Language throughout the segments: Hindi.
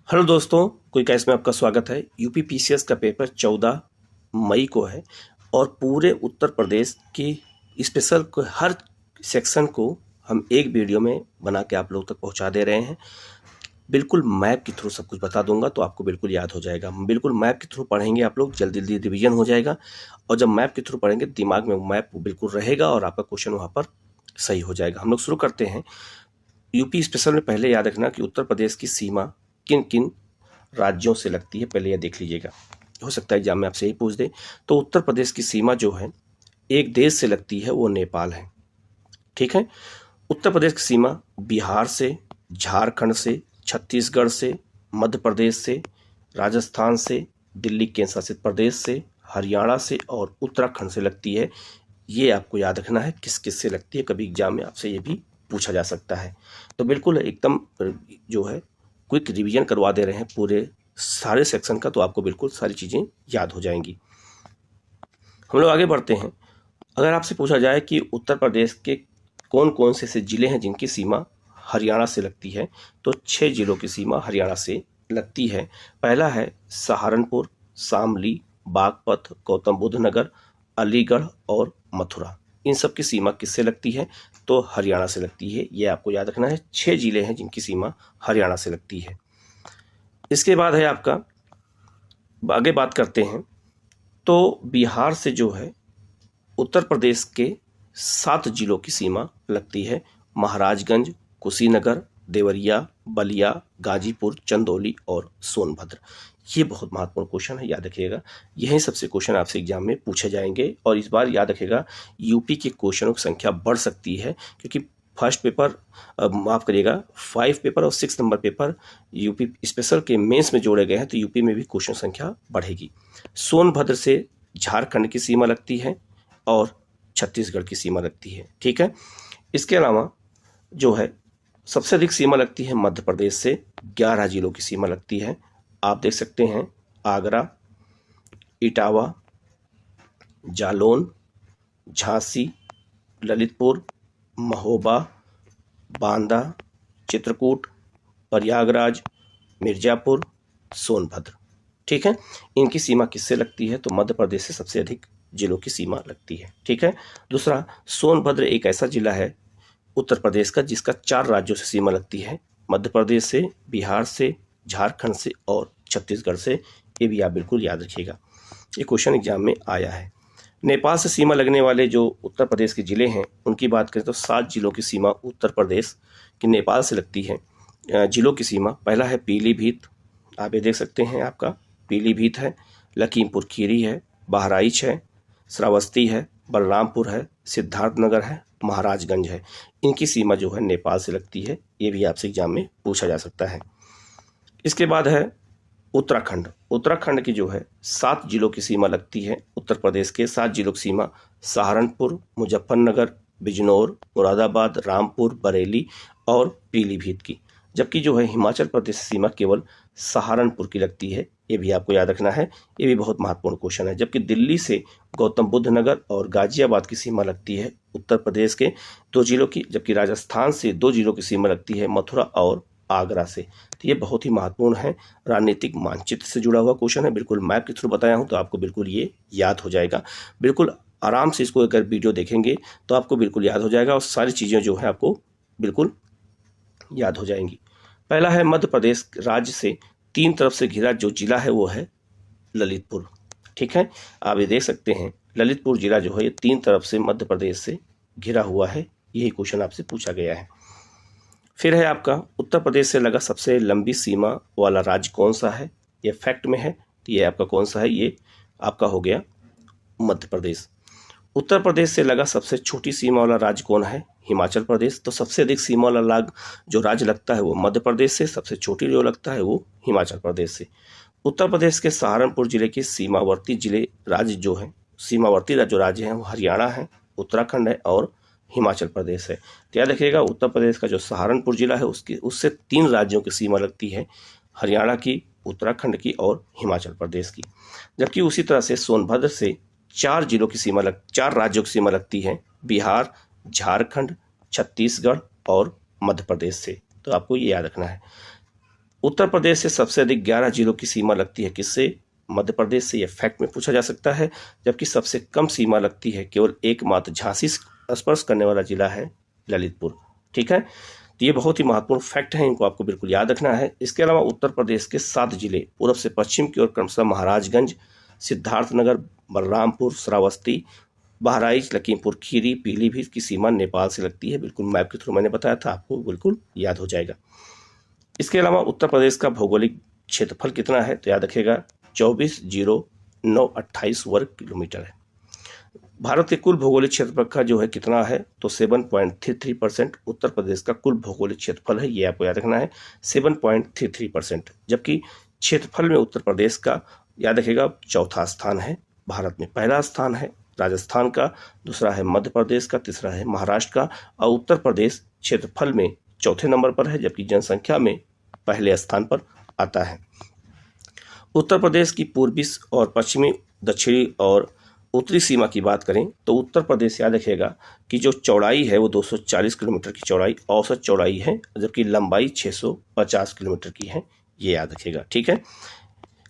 हेलो दोस्तों, कोई कैस में आपका स्वागत है। यूपी पीसीएस का पेपर 14 मई को है और पूरे उत्तर प्रदेश की स्पेशल को हर सेक्शन को हम एक वीडियो में बना के आप लोग तक पहुंचा दे रहे हैं। बिल्कुल मैप के थ्रू सब कुछ बता दूंगा तो आपको बिल्कुल याद हो जाएगा। बिल्कुल मैप के थ्रू पढ़ेंगे आप लोग, जल्दी जल्दी रिवीजन हो जाएगा और जब मैप के थ्रू पढ़ेंगे दिमाग में मैप बिल्कुल रहेगा और आपका क्वेश्चन वहाँ पर सही हो जाएगा। हम लोग शुरू करते हैं। यूपी स्पेशल में पहले याद रखना कि उत्तर प्रदेश की सीमा किन किन राज्यों से लगती है, पहले यह देख लीजिएगा। हो सकता है एग्जाम में आपसे यही पूछ दे। तो उत्तर प्रदेश की सीमा जो है एक देश से लगती है, वो नेपाल है। ठीक है। उत्तर प्रदेश की सीमा बिहार से, झारखंड से, छत्तीसगढ़ से, मध्य प्रदेश से, राजस्थान से, दिल्ली केंद्र शासित प्रदेश से, हरियाणा से और उत्तराखंड से लगती है। ये आपको याद रखना है किस किस से लगती है, कभी एग्जाम में आपसे ये भी पूछा जा सकता है। तो बिल्कुल एकदम जो है क्विक रिवीजन करवा दे रहे हैं पूरे सारे सेक्शन का, तो आपको बिल्कुल सारी चीज़ें याद हो जाएंगी। हम लोग आगे बढ़ते हैं। अगर आपसे पूछा जाए कि उत्तर प्रदेश के कौन कौन से ऐसे ज़िले हैं जिनकी सीमा हरियाणा से लगती है, तो 6 जिलों की सीमा हरियाणा से लगती है। पहला है सहारनपुर, शामली, बागपत, गौतम बुद्ध नगर, अलीगढ़ और मथुरा। इन सब की सीमा किससे लगती है, तो हरियाणा से लगती है। ये आपको याद रखना है। 6 जिले हैं जिनकी सीमा हरियाणा से लगती है। इसके बाद है आपका, आगे बात करते हैं। तो बिहार से जो है उत्तर प्रदेश के 7 जिलों की सीमा लगती है। महाराजगंज, कुशीनगर, देवरिया, बलिया, गाजीपुर, चंदौली और सोनभद्र। ये बहुत महत्वपूर्ण क्वेश्चन है, याद रखिएगा। यही सबसे क्वेश्चन आपसे एग्जाम में पूछे जाएंगे और इस बार याद रखिएगा यूपी के क्वेश्चनों की संख्या बढ़ सकती है, क्योंकि फर्स्ट पेपर, माफ़ करिएगा, 5 पेपर और 6 नंबर पेपर यूपी स्पेशल के मेंस में जोड़े गए हैं, तो यूपी में भी क्वेश्चन संख्या बढ़ेगी। सोनभद्र से झारखंड की सीमा लगती है और छत्तीसगढ़ की सीमा लगती है। ठीक है। इसके अलावा जो है सबसे अधिक सीमा लगती है मध्य प्रदेश से, 11 जिलों की सीमा लगती है। आप देख सकते हैं आगरा, इटावा, जालौन, झांसी, ललितपुर, महोबा, बांदा, चित्रकूट, प्रयागराज, मिर्जापुर, सोनभद्र। ठीक है। इनकी सीमा किससे लगती है, तो मध्य प्रदेश से सबसे अधिक जिलों की सीमा लगती है। ठीक है। दूसरा, सोनभद्र एक ऐसा जिला है उत्तर प्रदेश का जिसका 4 राज्यों से सीमा लगती है, मध्य प्रदेश से, बिहार से, झारखंड से और छत्तीसगढ़ से। ये भी आप बिल्कुल याद रखिएगा, ये क्वेश्चन एग्जाम में आया है। नेपाल से सीमा लगने वाले जो उत्तर प्रदेश के ज़िले हैं उनकी बात करें तो 7 जिलों की सीमा उत्तर प्रदेश की नेपाल से लगती है। जिलों की सीमा, पहला है पीलीभीत, आप ये देख सकते हैं, आपका पीलीभीत है, लखीमपुर खीरी है, बहराइच है, श्रावस्ती है, बलरामपुर है, सिद्धार्थनगर है, महाराजगंज है। इनकी सीमा जो है नेपाल से लगती है। ये भी आपसे एग्जाम में पूछा जा सकता है। इसके बाद है उत्तराखंड। उत्तराखंड की जो है 7 जिलों की सीमा लगती है। उत्तर प्रदेश के 7 जिलों की सीमा सहारनपुर, मुजफ्फरनगर, बिजनौर, मुरादाबाद, रामपुर, बरेली और पीलीभीत की। जबकि जो है हिमाचल प्रदेश सीमा केवल सहारनपुर की लगती है। ये भी आपको याद रखना है, ये भी बहुत महत्वपूर्ण क्वेश्चन है। जबकि दिल्ली से गौतम बुद्ध नगर और गाजियाबाद की सीमा लगती है उत्तर प्रदेश के 2 जिलों की, जबकि राजस्थान से 2 जिलों की सीमा लगती है, मथुरा और आगरा से। तो ये बहुत ही महत्वपूर्ण है, राजनीतिक मानचित्र से जुड़ा हुआ क्वेश्चन है। बिल्कुल मैप के थ्रू बताया हूँ तो आपको बिल्कुल ये याद हो जाएगा। बिल्कुल आराम से इसको अगर वीडियो देखेंगे तो आपको बिल्कुल याद हो जाएगा और सारी चीज़ें जो है आपको बिल्कुल याद हो जाएंगी। पहला है मध्य प्रदेश राज्य से 3 तरफ से घिरा जो जिला है वो है ललितपुर। ठीक है। आप ये देख सकते हैं ललितपुर जिला जो है ये 3 तरफ से मध्य प्रदेश से घिरा हुआ है। यही क्वेश्चन आपसे पूछा गया है। फिर है आपका उत्तर प्रदेश से लगा सबसे लंबी सीमा वाला राज्य कौन सा है, ये फैक्ट में है, तो ये आपका कौन सा है, ये आपका हो गया मध्य प्रदेश। उत्तर प्रदेश से लगा सबसे छोटी सीमा वाला राज्य कौन है, हिमाचल प्रदेश। तो सबसे अधिक सीमा वाला जो राज्य लगता है वो मध्य प्रदेश से, सबसे छोटी जो लगता है वो हिमाचल प्रदेश से। उत्तर प्रदेश के सहारनपुर जिले के सीमावर्ती जिले राज्य जो है, सीमावर्ती जो राज्य हैं वो हरियाणा है, उत्तराखंड है और हिमाचल प्रदेश है। तो याद रखिएगा उत्तर प्रदेश का जो सहारनपुर जिला है उससे 3 राज्यों की सीमा लगती है, हरियाणा की, उत्तराखंड की और हिमाचल प्रदेश की। जबकि उसी तरह से सोनभद्र से 4 राज्यों की सीमा लगती है, बिहार, झारखंड, छत्तीसगढ़ और मध्य प्रदेश से। तो आपको ये याद रखना है। उत्तर प्रदेश से सबसे अधिक 11 जिलों की सीमा लगती है किससे? मध्य प्रदेश से। यह फैक्ट में पूछा जा सकता है। जबकि सबसे कम सीमा लगती है केवल एकमात्र झांसी स्पर्श करने वाला जिला है ललितपुर। ठीक है, तो ये बहुत ही महत्वपूर्ण फैक्ट है, इनको आपको बिल्कुल याद रखना है। इसके अलावा उत्तर प्रदेश के 7 जिले पूर्व से पश्चिम की ओर क्रमशः महाराजगंज, सिद्धार्थनगर, बलरामपुर, श्रावस्ती, बहराइच, लखीमपुर खीरी, पीलीभीत की सीमा नेपाल से लगती है। बिल्कुल मैप के थ्रू मैंने बताया था, आपको बिल्कुल याद हो जाएगा। इसके अलावा उत्तर प्रदेश का भौगोलिक क्षेत्रफल कितना है? तो याद रखिएगा 24,0928 वर्ग किलोमीटर है। भारत के कुल भौगोलिक क्षेत्रफल का जो है कितना है? तो 7.33% उत्तर प्रदेश का कुल भौगोलिक क्षेत्रफल है, ये आपको याद रखना है, 7.33%। जबकि क्षेत्रफल में उत्तर प्रदेश का याद रखिएगा चौथा स्थान है भारत में। पहला स्थान है राजस्थान का, दूसरा है मध्य प्रदेश का, तीसरा है महाराष्ट्र का, और उत्तर प्रदेश क्षेत्रफल में चौथे नंबर पर है, जबकि जनसंख्या में पहले स्थान पर आता है। उत्तर प्रदेश की पूर्वी और पश्चिमी, दक्षिणी और उत्तरी सीमा की बात करें तो उत्तर प्रदेश याद रखिएगा कि जो चौड़ाई है वो 240 किलोमीटर की चौड़ाई औसत चौड़ाई है, जबकि लंबाई 650 किलोमीटर की है, ये याद रखिएगा। ठीक है,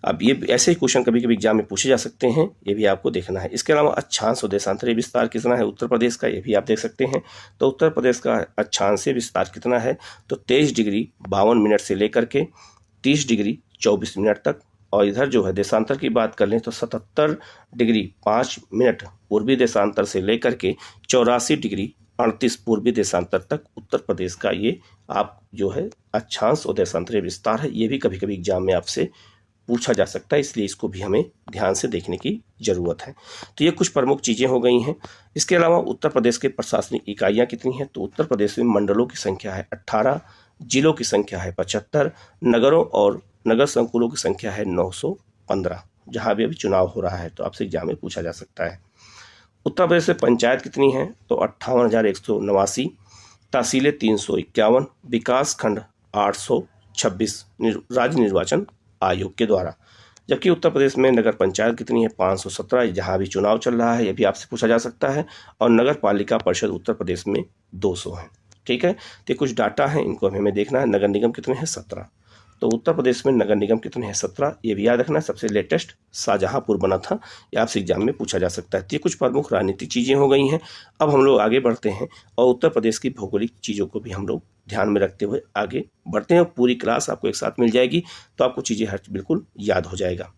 अब ये ऐसे ही क्वेश्चन कभी कभी एग्जाम में पूछे जा सकते हैं, ये भी आपको देखना है। इसके अलावा अक्षांश और देशांतरीय विस्तार कितना है उत्तर प्रदेश का, ये भी आप देख सकते हैं। तो उत्तर प्रदेश का अक्षांशीय विस्तार कितना है? तो 23 डिग्री 52 मिनट से लेकर के 30 डिग्री 24 मिनट तक। और इधर जो है देशांतर की बात कर लें तो 77 डिग्री 5 मिनट पूर्वी देशांतर से लेकर के 84 डिग्री 38 पूर्वी देशांतर तक उत्तर प्रदेश का ये आप जो है अक्षांश और देशांतरीय विस्तार है। ये भी कभी कभी एग्जाम में आपसे पूछा जा सकता है, इसलिए इसको भी हमें ध्यान से देखने की जरूरत है। तो ये कुछ प्रमुख चीज़ें हो गई हैं। इसके अलावा उत्तर प्रदेश के प्रशासनिक इकाइयाँ कितनी हैं? तो उत्तर प्रदेश में मंडलों की संख्या है 18, जिलों की संख्या है 75, नगरों और नगर संकुलों की संख्या है 915। जहाँ भी अभी चुनाव हो रहा है तो आपसे एग्जाम में पूछा जा सकता है। उत्तर प्रदेश में पंचायत कितनी है? तो 58,189, तहसीलें 351, विकास खंड 826 राज्य निर्वाचन आयोग के द्वारा। जबकि उत्तर प्रदेश में नगर पंचायत कितनी है? 517, जहाँ भी चुनाव चल रहा है ये भी आपसे पूछा जा सकता है। और नगर पालिका परिषद उत्तर प्रदेश में 200 है। ठीक है, तो कुछ डाटा है, इनको हमें देखना है। नगर निगम कितने हैं? 17। तो उत्तर प्रदेश में नगर निगम कितने हैं? 17, ये भी याद रखना है। सबसे लेटेस्ट शाहजहांपुर बना था, ये आपसे एग्जाम में पूछा जा सकता है। तो ये कुछ प्रमुख राजनीतिक चीज़ें हो गई हैं। अब हम लोग आगे बढ़ते हैं और उत्तर प्रदेश की भौगोलिक चीज़ों को भी हम लोग ध्यान में रखते हुए आगे बढ़ते हैं। पूरी क्लास आपको एक साथ मिल जाएगी तो आपको चीज़ें हर बिल्कुल याद हो जाएगा।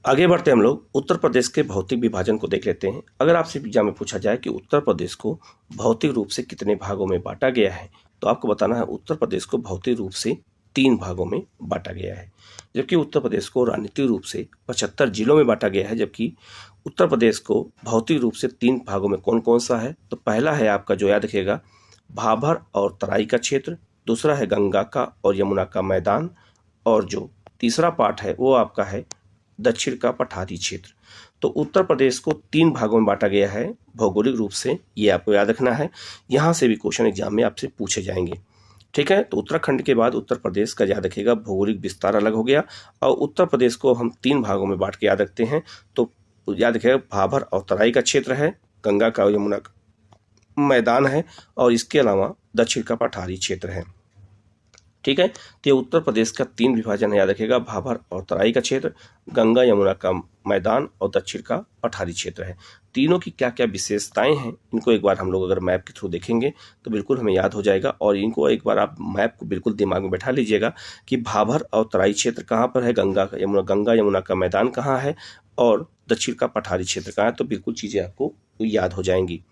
आगे बढ़ते हम लोग उत्तर प्रदेश के भौतिक विभाजन को देख लेते हैं। अगर आपसे एग्जाम में पूछा जाए कि उत्तर प्रदेश को भौतिक रूप से कितने भागों में बांटा गया है, तो आपको बताना है उत्तर प्रदेश को भौतिक रूप से 3 भागों में बांटा गया है। जबकि उत्तर प्रदेश को राजनीतिक रूप से 75 जिलों में बांटा गया है। जबकि उत्तर प्रदेश को भौतिक रूप से 3 भागों में कौन कौन सा है? तो पहला है आपका जो याद रखिएगा भाभर और तराई का क्षेत्र, दूसरा है गंगा का और यमुना का मैदान, और जो तीसरा पार्ट है वो आपका है दक्षिण का पठारी क्षेत्र। तो उत्तर प्रदेश को 3 भागों में बांटा गया है भौगोलिक रूप से, ये आपको याद रखना है। यहाँ से भी क्वेश्चन एग्जाम में आपसे पूछे जाएंगे। ठीक है, तो उत्तराखंड के बाद उत्तर प्रदेश का याद रखिएगा भौगोलिक विस्तार अलग हो गया। और उत्तर प्रदेश को हम 3 भागों में बांट के याद रखते हैं। तो याद रखिएगा भाभर और तराई का क्षेत्र है, गंगा का और यमुना का मैदान है, और इसके अलावा दक्षिण का पठारी क्षेत्र है। ठीक है, तो ये उत्तर प्रदेश का 3 विभाजन है, याद रखिएगा भाभर और तराई का क्षेत्र, गंगा यमुना का मैदान और दक्षिण का पठारी क्षेत्र है। तीनों की क्या क्या विशेषताएं हैं, इनको एक बार हम लोग अगर मैप के थ्रू देखेंगे तो बिल्कुल हमें याद हो जाएगा। और इनको एक बार आप मैप को बिल्कुल दिमाग में बैठा लीजिएगा कि भाभर और तराई क्षेत्र कहाँ पर है, गंगा यमुना का मैदान कहाँ है, और दक्षिण का पठारी क्षेत्र कहाँ है। तो बिल्कुल चीज़ें आपको याद हो जाएंगी।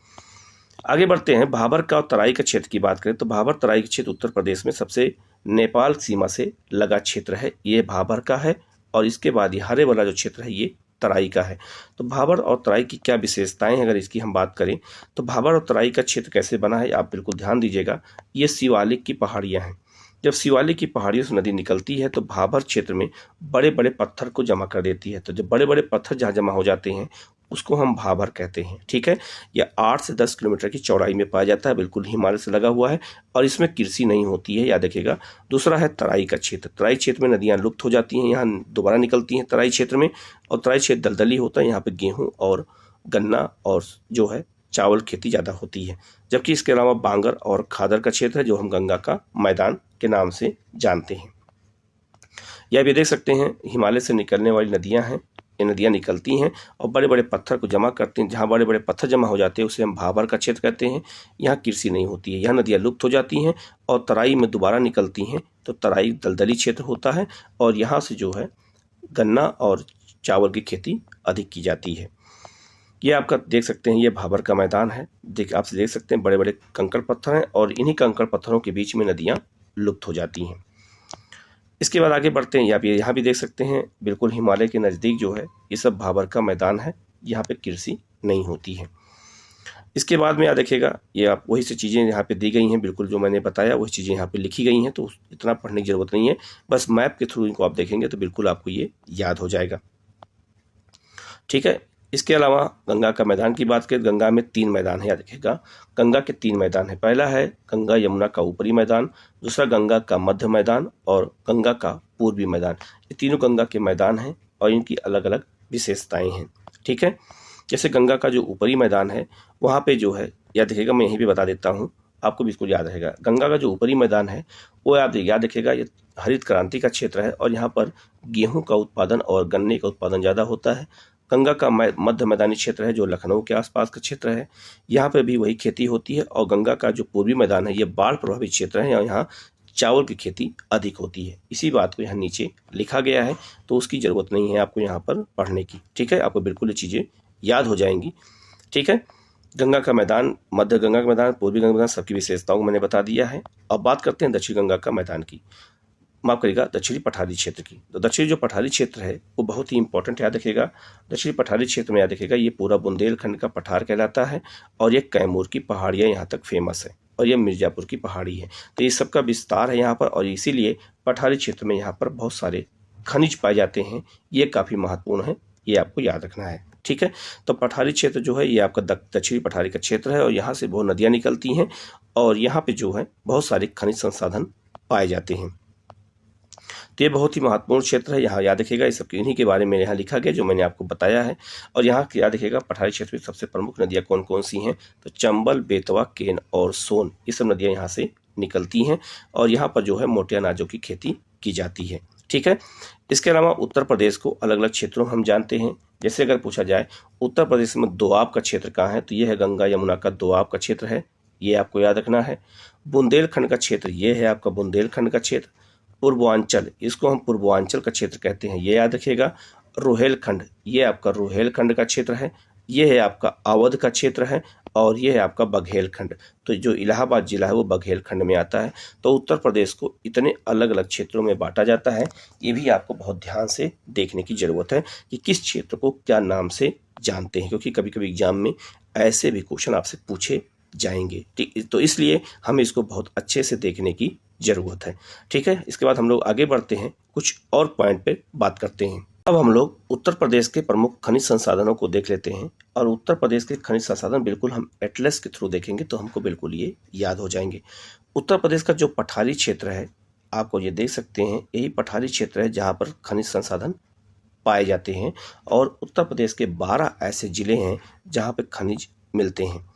आगे बढ़ते हैं। भाभर का और तराई का क्षेत्र की बात करें तो भाभर तराई का क्षेत्र उत्तर प्रदेश में सबसे नेपाल सीमा से लगा क्षेत्र है, ये भाभर का है। और इसके बाद ये हरे वाला जो क्षेत्र है ये तराई का है। तो भाभर और तराई की क्या विशेषताएं हैं, अगर इसकी हम बात करें तो भाभर और तराई का क्षेत्र कैसे बना है आप बिल्कुल ध्यान दीजिएगा। ये शिवालिक की पहाड़ियाँ हैं। जब शिवालिक की पहाड़ियों से नदी निकलती है तो भाभर क्षेत्र में बड़े बड़े पत्थर को जमा कर देती है। तो जब बड़े बड़े पत्थर जहाँ जमा हो जाते हैं उसको हम भाभर कहते हैं। ठीक है, यह 8 से 10 किलोमीटर की चौड़ाई में पाया जाता है, बिल्कुल हिमालय से लगा हुआ है, और इसमें कृषि नहीं होती है, याद रखिएगा। दूसरा है तराई का क्षेत्र। तराई क्षेत्र में नदियाँ लुप्त हो जाती हैं, यहाँ दोबारा निकलती हैं तराई क्षेत्र में। और तराई क्षेत्र दलदली होता है, यहाँ पर गेहूँ और गन्ना और जो है चावल खेती ज़्यादा होती है। जबकि इसके अलावा बांगर और खादर का क्षेत्र है जो हम गंगा का मैदान के नाम से जानते हैं। यह भी देख सकते हैं हिमालय से निकलने वाली नदियां हैं। ये नदियां निकलती हैं और बड़े बड़े पत्थर को जमा करती हैं। जहाँ बड़े बड़े पत्थर जमा हो जाते हैं उसे हम भाबर का क्षेत्र कहते हैं। यहाँ कृषि नहीं होती है, यहाँ नदियाँ लुप्त हो जाती हैं और तराई में दोबारा निकलती हैं, तो तराई दलदली क्षेत्र होता है और यहाँ से जो है गन्ना और चावल की खेती अधिक की जाती है। ये आपका देख सकते हैं, ये भाबर का मैदान है। आपसे देख सकते हैं बड़े बड़े कंकड़ पत्थर हैं और इन्हीं कंकड़ पत्थरों के बीच में नदियाँ लुप्त हो जाती हैं। इसके बाद आगे बढ़ते हैं। आप यहाँ भी देख सकते हैं बिल्कुल हिमालय के नज़दीक जो है ये सब भाबर का मैदान है, यहाँ पे कृषि नहीं होती है। इसके बाद में यहाँ देखिएगा, ये आप वही सी चीज़ें यहाँ पे दी गई हैं, बिल्कुल जो मैंने बताया वही चीज़ें यहाँ पे लिखी गई हैं, तो इतना पढ़ने की ज़रूरत नहीं है। बस मैप के थ्रू इनको आप देखेंगे तो बिल्कुल आपको ये याद हो जाएगा। ठीक है। इसके अलावा गंगा का मैदान की बात करें, गंगा में 3 मैदान है। याद रखिएगा, गंगा के 3 मैदान है। पहला है गंगा यमुना का ऊपरी मैदान, दूसरा गंगा का मध्य मैदान और गंगा का पूर्वी मैदान। ये तीनों गंगा के मैदान हैं और इनकी अलग अलग विशेषताएं हैं। ठीक है। जैसे गंगा का जो ऊपरी मैदान है वहाँ पे जो है, याद रखिएगा, मैं यहीं भी बता देता हूँ, आपको बिल्कुल याद रहेगा। गंगा का जो ऊपरी मैदान है वो आप याद रखिएगा, ये हरित क्रांति का क्षेत्र है और यहाँ पर गेहूँ का उत्पादन और गन्ने का उत्पादन ज़्यादा होता है। गंगा का मध्य मैदानी क्षेत्र है जो लखनऊ के आसपास का क्षेत्र है, यहाँ पर भी वही खेती होती है। और गंगा का जो पूर्वी मैदान है ये बाढ़ प्रभावित क्षेत्र है और यहाँ चावल की खेती अधिक होती है। इसी बात को यहाँ नीचे लिखा गया है, तो उसकी ज़रूरत नहीं है आपको यहाँ पर पढ़ने की। ठीक है, आपको बिल्कुल ये चीज़ें याद हो जाएंगी। ठीक है। गंगा का मैदान, मध्य गंगा का मैदान, पूर्वी गंगा का मैदान, सबकी विशेषताओं को मैंने बता दिया है। अब बात करते हैं दक्षिण गंगा का मैदान की, माफ करिएगा दक्षिणी पठारी क्षेत्र की। तो दक्षिणी जो पठारी क्षेत्र है वो बहुत ही इंपॉर्टेंट, याद रखिएगा। दक्षिणी पठारी क्षेत्र में याद रखिएगा ये पूरा बुंदेलखंड का पठार कहलाता है और ये कैमूर की पहाड़ियाँ यहाँ तक फेमस है और ये मिर्ज़ापुर की पहाड़ी है। तो ये सबका विस्तार है यहाँ पर और इसीलिए पठारी क्षेत्र में यहाँ पर बहुत सारे खनिज पाए जाते हैं। ये काफ़ी महत्वपूर्ण है, ये आपको याद रखना है। ठीक है। तो पठारी क्षेत्र जो है ये आपका दक्षिणी पठारी का क्षेत्र है और यहाँ से बहुत नदियाँ निकलती हैं और यहाँ पे जो है बहुत सारे खनिज संसाधन पाए जाते हैं। तो ये बहुत ही महत्वपूर्ण क्षेत्र है। यहाँ याद रखिएगा, इस सब इन्हीं के बारे में यहाँ लिखा गया जो मैंने आपको बताया है। और यहाँ याद रखिएगा पठारी क्षेत्र में सबसे प्रमुख नदियाँ कौन कौन सी हैं, तो चंबल, बेतवा, केन और सोन, ये सब नदियाँ यहाँ से निकलती हैं और यहाँ पर जो है मोटे अनाजों की खेती की जाती है। ठीक है। इसके अलावा उत्तर प्रदेश को अलग अलग क्षेत्रों में हम जानते हैं। जैसे अगर पूछा जाए उत्तर प्रदेश में दोआब का क्षेत्र कहाँ है, तो ये है गंगा यमुना का दोआब का क्षेत्र है, ये आपको याद रखना है। बुंदेलखंड का क्षेत्र ये है आपका बुंदेलखंड का क्षेत्र। पूर्वांचल, इसको हम पूर्वांचल का क्षेत्र कहते हैं, ये याद रखिएगा। रोहेलखंड, ये आपका रोहेलखंड का क्षेत्र है। ये है आपका अवध का क्षेत्र है और ये है आपका बघेलखंड। तो जो इलाहाबाद जिला है वो बघेलखंड में आता है। तो उत्तर प्रदेश को इतने अलग अलग क्षेत्रों में बांटा जाता है, ये भी आपको बहुत ध्यान से देखने की ज़रूरत है कि किस क्षेत्र को क्या नाम से जानते हैं, क्योंकि कभी कभी एग्जाम में ऐसे भी क्वेश्चन आपसे पूछे जाएंगे। ठीक, तो इसलिए हमें इसको बहुत अच्छे से देखने की ज़रूरत है। ठीक है। इसके बाद हम लोग आगे बढ़ते हैं, कुछ और पॉइंट पे बात करते हैं। अब हम लोग उत्तर प्रदेश के प्रमुख खनिज संसाधनों को देख लेते हैं और उत्तर प्रदेश के खनिज संसाधन बिल्कुल हम एटलस के थ्रू देखेंगे तो हमको बिल्कुल ये याद हो जाएंगे। उत्तर प्रदेश का जो पठारी क्षेत्र है, आपको ये देख सकते हैं, यही पठारी क्षेत्र है जहाँ पर खनिज संसाधन पाए जाते हैं और उत्तर प्रदेश के 12 ऐसे ज़िले हैं जहाँ पर खनिज मिलते हैं।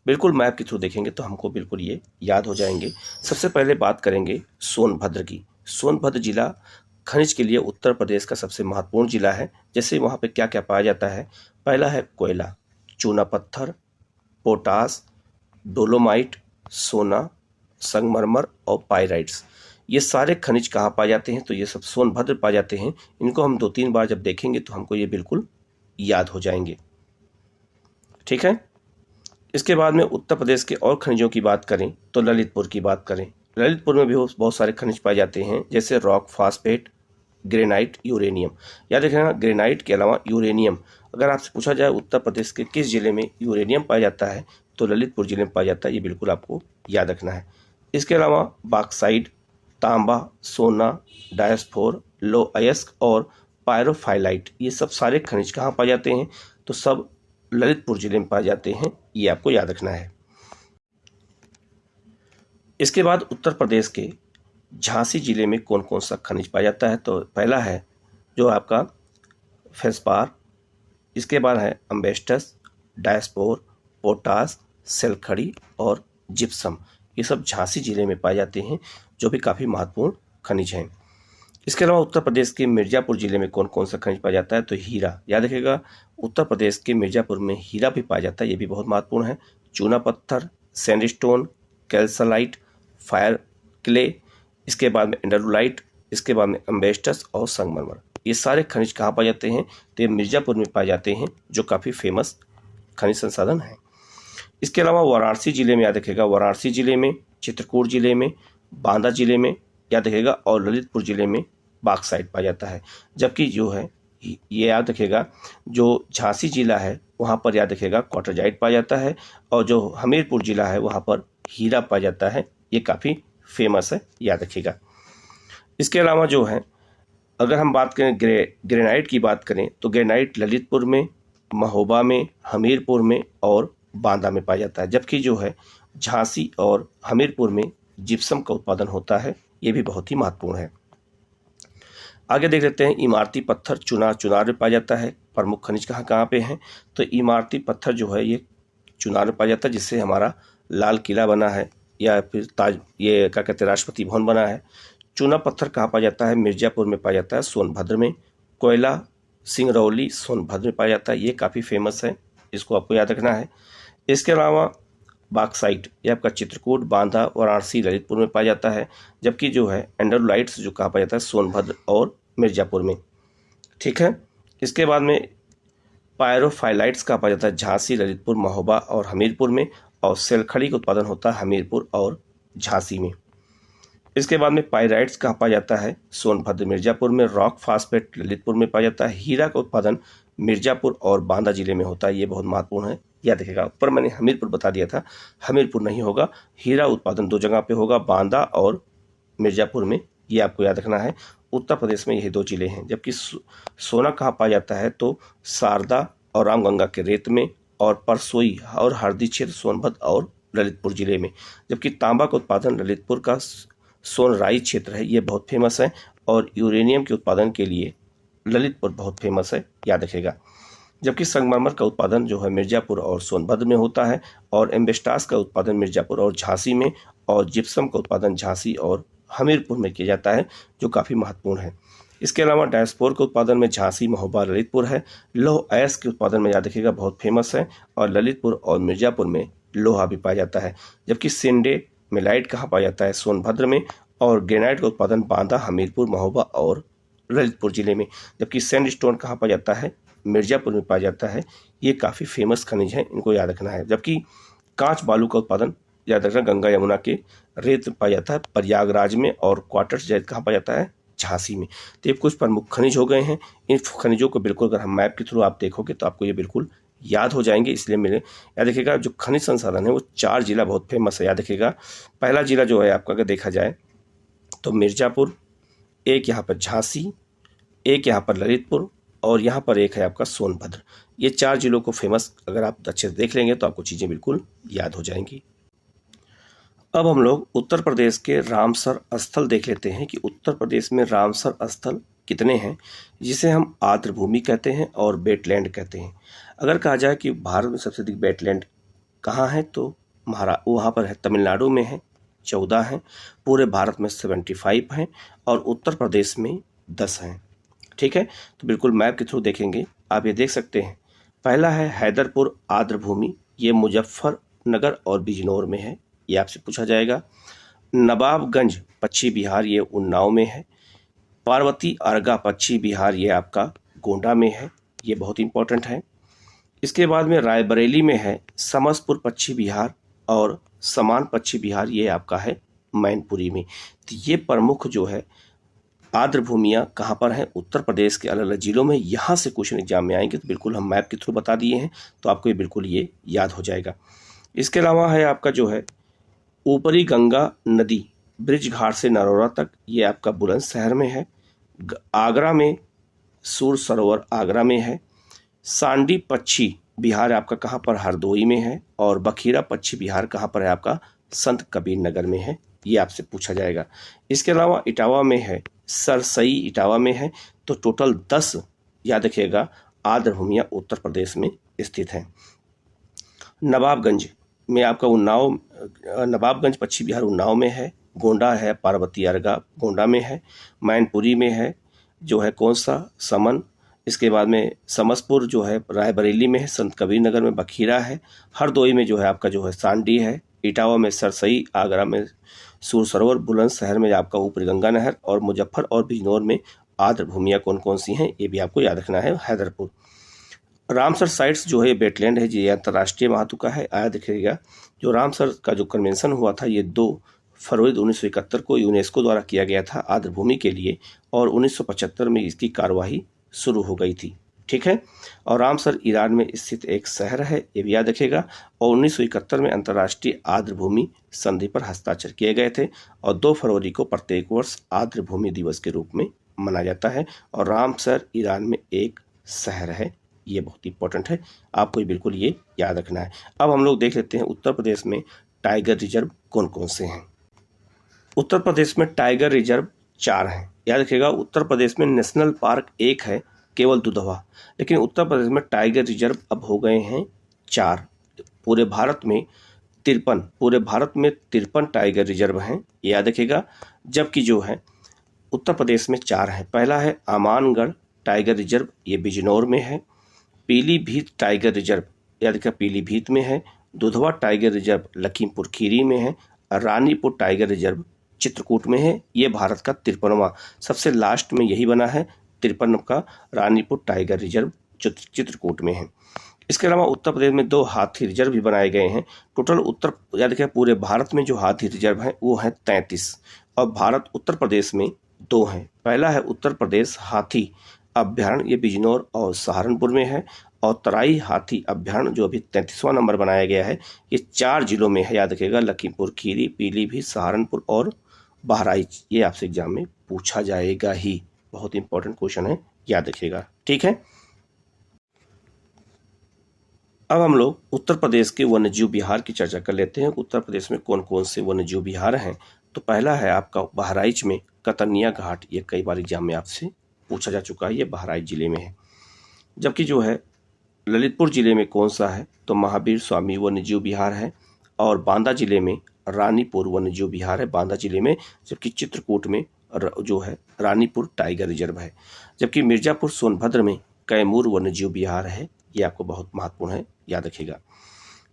बिल्कुल मैप के थ्रू देखेंगे तो हमको बिल्कुल ये याद हो जाएंगे। सबसे पहले बात करेंगे सोनभद्र की। सोनभद्र जिला खनिज के लिए उत्तर प्रदेश का सबसे महत्वपूर्ण जिला है। जैसे वहाँ पे क्या क्या पाया जाता है, पहला है कोयला, चूना पत्थर, पोटास, डोलोमाइट, सोना, संगमरमर और पाइराइट्स। ये सारे खनिज कहाँ पाए जाते हैं, तो ये सब सोनभद्र पाए जाते हैं। इनको हम 2-3 बार जब देखेंगे तो हमको ये बिल्कुल याद हो जाएंगे। ठीक है। इसके बाद में उत्तर प्रदेश के और खनिजों की बात करें तो ललितपुर की बात करें। ललितपुर में भी बहुत सारे खनिज पाए जाते हैं, जैसे रॉक फास्फेट, ग्रेनाइट, यूरेनियम। याद रखना, ग्रेनाइट के अलावा यूरेनियम। अगर आपसे पूछा जाए उत्तर प्रदेश के किस जिले में यूरेनियम पाया जाता है, तो ललितपुर जिले में पाया जाता है, ये बिल्कुल आपको याद रखना है। इसके अलावा बॉक्साइट, तांबा, सोना, डायस्फोर, लो अयस्क और पायरोफाइलाइट, ये सब सारे खनिज कहाँ पाए जाते हैं, तो सब ललितपुर जिले में पाए जाते हैं, ये आपको याद रखना है। इसके बाद उत्तर प्रदेश के झांसी जिले में कौन कौन सा खनिज पाया जाता है, तो पहला है जो आपका फेस्पार, इसके बाद है अम्बेस्टस, डायस्पोर, पोटास, सेलखड़ी और जिप्सम, ये सब झांसी जिले में पाए जाते हैं, जो भी काफ़ी महत्वपूर्ण खनिज हैं। इसके अलावा उत्तर प्रदेश के मिर्जापुर जिले में कौन कौन सा खनिज पाया जाता है, तो हीरा, याद रखिएगा उत्तर प्रदेश के मिर्जापुर में हीरा भी पाया जाता है, ये भी बहुत महत्वपूर्ण है। चूना पत्थर, सैंडस्टोन, कैल्साइट, फायर क्ले, इसके बाद में एंडरलाइट, इसके बाद में एम्बेस्टस और संगमरमर, ये सारे खनिज कहाँ पाए जाते हैं, तो ये मिर्जापुर में पाए जाते हैं, जो काफ़ी फेमस खनिज संसाधन है। इसके अलावा वाराणसी जिले में याद रखिएगा, वाराणसी जिले में, चित्रकूट जिले में, बांदा जिले में याद रखिएगा और ललितपुर जिले में बॉक्साइट पाया जाता है। जबकि जो है ये याद रखिएगा, जो झांसी जिला है वहाँ पर याद रखिएगा क्वार्टरजाइट पाया जाता है, और जो हमीरपुर जिला है वहाँ पर हीरा पाया जाता है, ये काफ़ी फेमस है, याद रखिएगा। इसके अलावा जो है अगर हम बात करें ग्रेनाइट की बात करें, तो ग्रेनाइट ललितपुर में, महोबा में, हमीरपुर में और बांदा में पाया जाता है। जबकि जो है झांसी और हमीरपुर में जिप्सम का उत्पादन होता है, ये भी बहुत ही महत्वपूर्ण है। आगे देख लेते हैं, इमारती पत्थर चुनार में पाया जाता है। प्रमुख खनिज कहाँ पे हैं, तो इमारती पत्थर जो है ये चुनार में पाया जाता है, जिससे हमारा लाल किला बना है, या फिर ये क्या कहते हैं राष्ट्रपति भवन बना है। चूना पत्थर कहाँ पाया जाता है, मिर्जापुर में पाया जाता है, सोनभद्र में। कोयला सिंगरौली सोनभद्र में पाया जाता है, ये काफ़ी फेमस है, इसको आपको याद रखना है। इसके अलावा बॉक्साइट ये आपका चित्रकूट, बांदा, वाराणसी, ललितपुर में पाया जाता है। जबकि जो है एंडरलाइट्स जो कहा पाया जाता है सोनभद्र और मिर्जापुर में, ठीक है। इसके बाद में पायरोफाइलाइट्स कहा पाया जाता है झांसी, ललितपुर, महोबा और हमीरपुर में, और सेलखड़ी का उत्पादन होता है हमीरपुर और झांसी में। इसके बाद में पायराइट्स कहाँ पाया जाता है, सोनभद्र, मिर्जापुर में। रॉक फास्फेट ललितपुर में पाया जाता है। हीरा का उत्पादन मिर्जापुर और बांदा जिले में होता है, ये बहुत महत्वपूर्ण है, याद रखिएगा। ऊपर मैंने हमीरपुर बता दिया था, हमीरपुर नहीं होगा, हीरा उत्पादन 2 जगह पे होगा, बांदा और मिर्जापुर में, ये आपको याद रखना है। उत्तर प्रदेश में यही 2 जिले हैं। जबकि सोना कहाँ पाया जाता है, तो शारदा और रामगंगा के रेत में, और परसोई और हरदी क्षेत्र सोनभद्र और ललितपुर जिले में। जबकि तांबा का उत्पादन ललितपुर का सोनराई क्षेत्र है, ये बहुत फेमस है, और यूरेनियम के उत्पादन के लिए ललितपुर बहुत फेमस है, याद रखिएगा। जबकि संगमरमर का उत्पादन जो है मिर्जापुर और सोनभद्र में होता है, और एम्बेस्टास का उत्पादन मिर्जापुर और झांसी में, और जिप्सम का उत्पादन झांसी और हमीरपुर में किया जाता है, जो काफ़ी महत्वपूर्ण है। इसके अलावा डायस्पोर के उत्पादन में झांसी, महोबा, ललितपुर है। लौह अयस्क के उत्पादन में याद रखिएगा बहुत फेमस है, और ललितपुर और मिर्जापुर में लोहा भी पाया जाता है। जबकि सेंडे मिलाइट कहाँ पाया जाता है, सोनभद्र में, और ग्रेनाइट का उत्पादन बांदा, हमीरपुर, महोबा और ललितपुर जिले में। जबकि सैंडस्टोन कहाँ पाया जाता है, मिर्जापुर में पाया जाता है, ये काफ़ी फेमस खनिज है, इनको याद रखना है। जबकि कांच बालू का उत्पादन याद रखना गंगा यमुना के रेत में पाया जाता है, प्रयागराज में, और क्वार्टर्स जैत कहाँ पाया जाता है, झांसी में। तो ये कुछ प्रमुख खनिज हो गए हैं। इन खनिजों को बिल्कुल अगर हम मैप के थ्रू आप देखोगे तो आपको ये बिल्कुल याद हो जाएंगे। इसलिए मेरे याद रखिएगा, जो खनिज संसाधन है वो 4 जिला बहुत फेमस है, याद रखिएगा। पहला जिला जो है आपका अगर देखा जाए तो मिर्जापुर, एक यहाँ पर झांसी, एक यहाँ पर ललितपुर, और यहाँ पर एक है आपका सोनभद्र। ये 4 जिलों को फेमस अगर आप अच्छे से देख लेंगे तो आपको चीज़ें बिल्कुल याद हो जाएंगी। अब हम लोग उत्तर प्रदेश के रामसर स्थल देख लेते हैं कि उत्तर प्रदेश में रामसर स्थल कितने हैं, जिसे हम आर्द्र भूमि कहते हैं और वेटलैंड कहते हैं। अगर कहा जाए कि भारत में सबसे अधिक वेटलैंड कहाँ है, तो वहाँ पर है, तमिलनाडु में है 14 हैं, पूरे भारत में 75 हैं, और उत्तर प्रदेश में 10 हैं, ठीक है। तो बिल्कुल मैप के थ्रू देखेंगे, आप ये देख सकते हैं। पहला है हैदरपुर आर्द्र भूमि, ये मुजफ्फरनगर और बिजनौर में है, ये आपसे पूछा जाएगा। नवाबगंज पश्चिम बिहार, ये उन्नाव में है। पार्वती अर्गा पश्चिम बिहार, ये आपका गोंडा में है, ये बहुत इंपॉर्टेंट है। इसके बाद में रायबरेली में है समसपुर पश्चिम बिहार, और समान पश्चिम बिहार, ये आपका है मैनपुरी में। तो ये प्रमुख जो है आर्द्र भूमियाँ कहाँ पर हैं, उत्तर प्रदेश के अलग अलग जिलों में। यहाँ से क्वेश्चन एग्जाम में आएंगे तो बिल्कुल हम मैप के थ्रू बता दिए हैं, तो आपको ये बिल्कुल ये याद हो जाएगा। इसके अलावा है आपका जो है ऊपरी गंगा नदी ब्रिज घाट से नरोरा तक, ये आपका बुलंदशहर में है। आगरा में सूर सरोवर आगरा में है। सांडी पश्चिम बिहार आपका कहाँ पर, हरदोई में है। और बखीरा पश्चिम बिहार कहाँ पर है आपका, संत कबीर नगर में है, ये आपसे पूछा जाएगा। इसके अलावा इटावा में है, सरसई इटावा में है। तो टोटल 10 याद रखिएगा आर्द्र भूमियाँ उत्तर प्रदेश में स्थित हैं। नवाबगंज में आपका नवाबगंज पश्चिम बिहार उन्नाव में है। गोंडा है पार्वती अर्गा गोंडा में है। मैनपुरी में है जो है कौन सा समन। इसके बाद में समसपुर जो है रायबरेली में है। संत कबीर नगर में बखीरा है। हरदोई में जो है आपका जो है सांडी है। इटावा में सरसई, आगरा में सूर सरोवर, बुलंदशहर में आपका ऊपरी गंगा नहर, और मुजफ्फर और बिजनौर में आर्द्र भूमियाँ कौन कौन सी हैं ये भी आपको याद रखना है। हैदरपुर। रामसर साइट्स जो है ये वेटलैंड है, ये अंतर्राष्ट्रीय महत्व का है, याद रखिएगा। जो रामसर का जो कन्वेंशन हुआ था ये 2 फरवरी 1971 को यूनेस्को द्वारा किया गया था आर्द्र भूमि के लिए, और 1975 में इसकी कार्यवाही शुरू हो गई थी। ठीक है। और रामसर ईरान में स्थित एक शहर है, ये भी याद रखिएगा। और 1971 में अंतर्राष्ट्रीय आर्द्र भूमि संधि पर हस्ताक्षर किए गए थे, और 2 फरवरी को प्रत्येक वर्ष आर्द्र भूमि दिवस के रूप में मनाया जाता है। और रामसर ईरान में एक शहर है, ये बहुत इंपॉर्टेंट है, आपको बिल्कुल ये याद रखना है। अब हम लोग देख लेते हैं उत्तर प्रदेश में टाइगर रिजर्व कौन कौन से हैं। उत्तर प्रदेश में टाइगर रिजर्व 4 हैं, याद रखिएगा। उत्तर प्रदेश में नेशनल पार्क 1 है, केवल दुधवा, लेकिन उत्तर प्रदेश में टाइगर रिजर्व अब हो गए हैं 4। पूरे भारत में 53 टाइगर रिजर्व हैं, याद रखिएगा। जबकि जो है उत्तर प्रदेश में 4 हैं। पहला है आमानगढ़ टाइगर रिजर्व, ये बिजनौर में है। पीलीभीत टाइगर रिजर्व, याद रखिएगा, पीलीभीत में है। दुधवा टाइगर रिजर्व लखीमपुर खीरी में है। रानीपुर टाइगर रिजर्व चित्रकूट में है। ये भारत का 53वां, सबसे लास्ट में यही बना है 53 का रानीपुर टाइगर रिजर्व चित्रकूट में है। इसके अलावा उत्तर प्रदेश में 2 हाथी रिजर्व भी बनाए गए हैं। टोटल याद रखिए पूरे भारत में जो हाथी रिजर्व हैं वो हैं 33, और उत्तर प्रदेश में 2 हैं। पहला है उत्तर प्रदेश हाथी अभ्यारण्य, ये बिजनौर और सहारनपुर में है। और तराई हाथी अभ्यारण्य जो अभी 33वां नंबर बनाया गया है, ये 4 जिलों में है, याद रखिएगा। लखीमपुर खीरी, पीलीभीत, सहारनपुर और बहराइच। ये आपसे एग्जाम में पूछा जाएगा ही, बहुत इंपॉर्टेंट क्वेश्चन है, याद रखिएगा। ठीक है। अब हम लोग उत्तर प्रदेश के वन्यजीव विहार की चर्चा कर लेते हैं। उत्तर प्रदेश में कौन कौन से वन्यजीव विहार हैं। तो पहला है आपका बहराइच में कतनिया घाट, ये कई बार एग्जाम में आपसे पूछा जा चुका है, ये बहराइच जिले में है। जबकि जो है ललितपुर जिले में कौन सा है, तो महावीर स्वामी वन्यजीव विहार है। और बांदा जिले में रानीपुर वन्यजीव विहार है, बांदा जिले में। जबकि चित्रकूट में जो है रानीपुर टाइगर रिजर्व है। जबकि मिर्जापुर सोनभद्र में कैमूर वन्यजीव विहार है, ये आपको बहुत महत्वपूर्ण है, याद रखिएगा।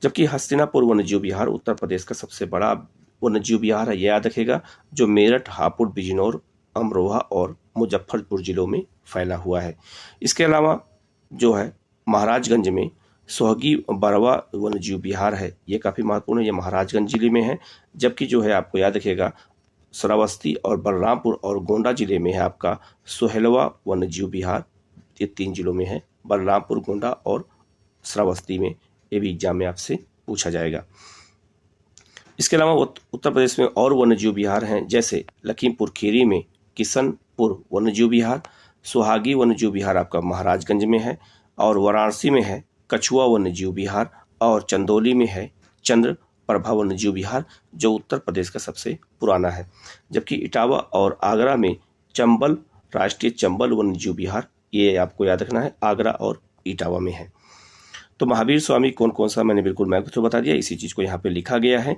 जबकि हस्तिनापुर वन्यजीव विहार उत्तर प्रदेश का सबसे बड़ा वन्यजीव विहार है, याद रखिएगा, जो मेरठ, हापुड़, बिजनौर, अमरोहा और मुजफ्फरपुर जिलों में फैला हुआ है। इसके अलावा जो है महाराजगंज में सोहगी बरवा वन्यजीव विहार है, ये काफ़ी महत्वपूर्ण है, ये महाराजगंज जिले में है। जबकि जो है आपको याद रखिएगा श्रावस्ती और बलरामपुर और गोंडा जिले में है आपका सोहेलवा वन्यजीव विहार, ये 3 जिलों में है, बलरामपुर, गोंडा और श्रावस्ती में। ये भी एग्जाम में आपसे पूछा जाएगा। इसके अलावा उत्तर प्रदेश में और वन्यजीव विहार हैं, जैसे लखीमपुर खीरी में किशनपुर वन्यजीव विहार, सुहागी वन्यजीव विहार आपका महाराजगंज में है, और वाराणसी में है कछुआ वन्यजीव विहार, और चंदौली में है चंद्र प्रभा वन्यजीव विहार, जो उत्तर प्रदेश का सबसे पुराना है। जबकि इटावा और आगरा में चंबल राष्ट्रीय चंबल वन्यजीव विहार, ये आपको याद रखना है, आगरा और इटावा में है। तो महावीर स्वामी कौन कौन सा, मैंने बिल्कुल मैं तो बता दिया, इसी चीज़ को यहाँ पे लिखा गया है।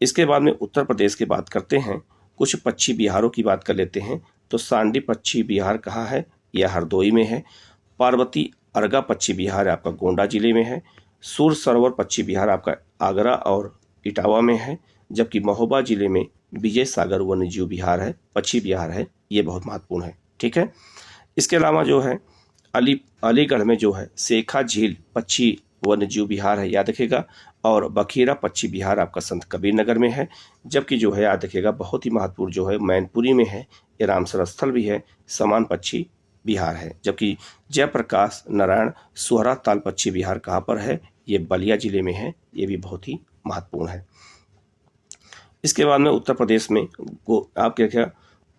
इसके बाद में उत्तर प्रदेश की बात करते हैं, कुछ पक्षी विहारों की बात कर लेते हैं। तो सांडी पक्षी विहार कहाँ है, यह हरदोई में है। पार्वती अर्गा पक्षी विहार आपका गोंडा जिले में है। सूर सरोवर पक्षी विहार आपका आगरा और इटावा में है। जबकि महोबा जिले में विजय सागर वन्यजीव विहार है, पक्षी विहार है, ये बहुत महत्वपूर्ण है। ठीक है। इसके अलावा जो है अलीगढ़ में जो है शेखा झील पक्षी वन्यजीव विहार है, याद रखिएगा। और बखीरा पक्षी विहार आपका संत कबीर नगर में है। जबकि जो है याद रखिएगा बहुत ही महत्वपूर्ण जो है मैनपुरी में है, ये रामसर स्थल भी है, समान पक्षी विहार है। जबकि जयप्रकाश नारायण सुहरा ताल पक्षी विहार कहाँ पर है, ये बलिया जिले में है, ये भी बहुत ही महत्वपूर्ण है। इसके बाद में उत्तर प्रदेश में आप क्या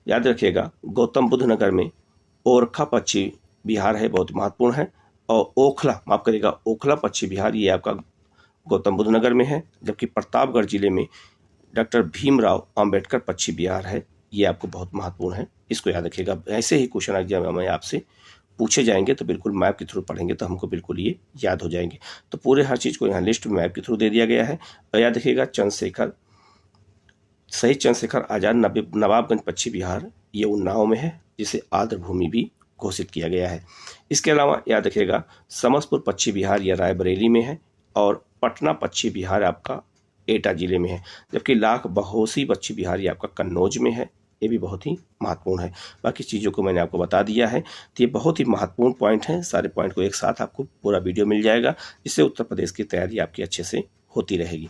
याद रखिएगा, गौतम बुद्ध नगर में ओरखा पक्षी विहार है, बहुत महत्वपूर्ण है। और ओखला पक्षी विहार, ये आपका गौतम बुद्ध नगर में है। जबकि प्रतापगढ़ जिले में डॉक्टर भीमराव अंबेडकर पक्षी विहार है, ये आपको बहुत महत्वपूर्ण है, इसको याद रखिएगा। ऐसे ही क्वेश्चन एग्जाम में आपसे पूछे जाएंगे तो बिल्कुल मैप के थ्रू पढ़ेंगे तो हमको बिल्कुल ये याद हो जाएंगे। तो पूरे हर चीज़ को यहाँ लिस्ट में मैप के थ्रू दे दिया गया है। और याद रखिएगा शहीद चंद्रशेखर आज़ाद नवाबगंज पश्चिम बिहार ये उन्नाव में है, जिसे आर्द्र भूमि भी घोषित किया गया है। इसके अलावा याद रखिएगा समस्तीपुर पश्चिम बिहार या रायबरेली में है, और पटना पश्चिम बिहार आपका एटा जिले में है, जबकि लाख बहोसी पश्चिम बिहार ये आपका कन्नौज में है। ये भी बहुत ही महत्वपूर्ण है। बाकी चीज़ों को मैंने आपको बता दिया है। तो ये बहुत ही महत्वपूर्ण पॉइंट है। सारे पॉइंट को एक साथ आपको पूरा वीडियो मिल जाएगा, जिससे उत्तर प्रदेश की तैयारी आपकी अच्छे से होती रहेगी।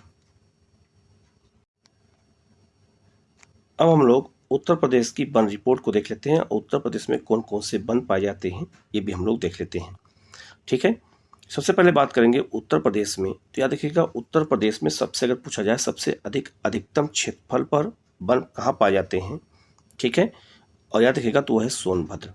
अब हम लोग उत्तर प्रदेश की वन रिपोर्ट को देख लेते हैं। उत्तर प्रदेश में कौन कौन से वन पाए जाते हैं ये भी हम लोग देख लेते हैं। ठीक है, सबसे पहले बात करेंगे उत्तर प्रदेश में। तो याद रखिएगा उत्तर प्रदेश में सबसे अगर पूछा जाए सबसे अधिकतम क्षेत्रफल पर वन कहाँ पाए जाते हैं, ठीक है, और याद रखिएगा तो वह है सोनभद्र।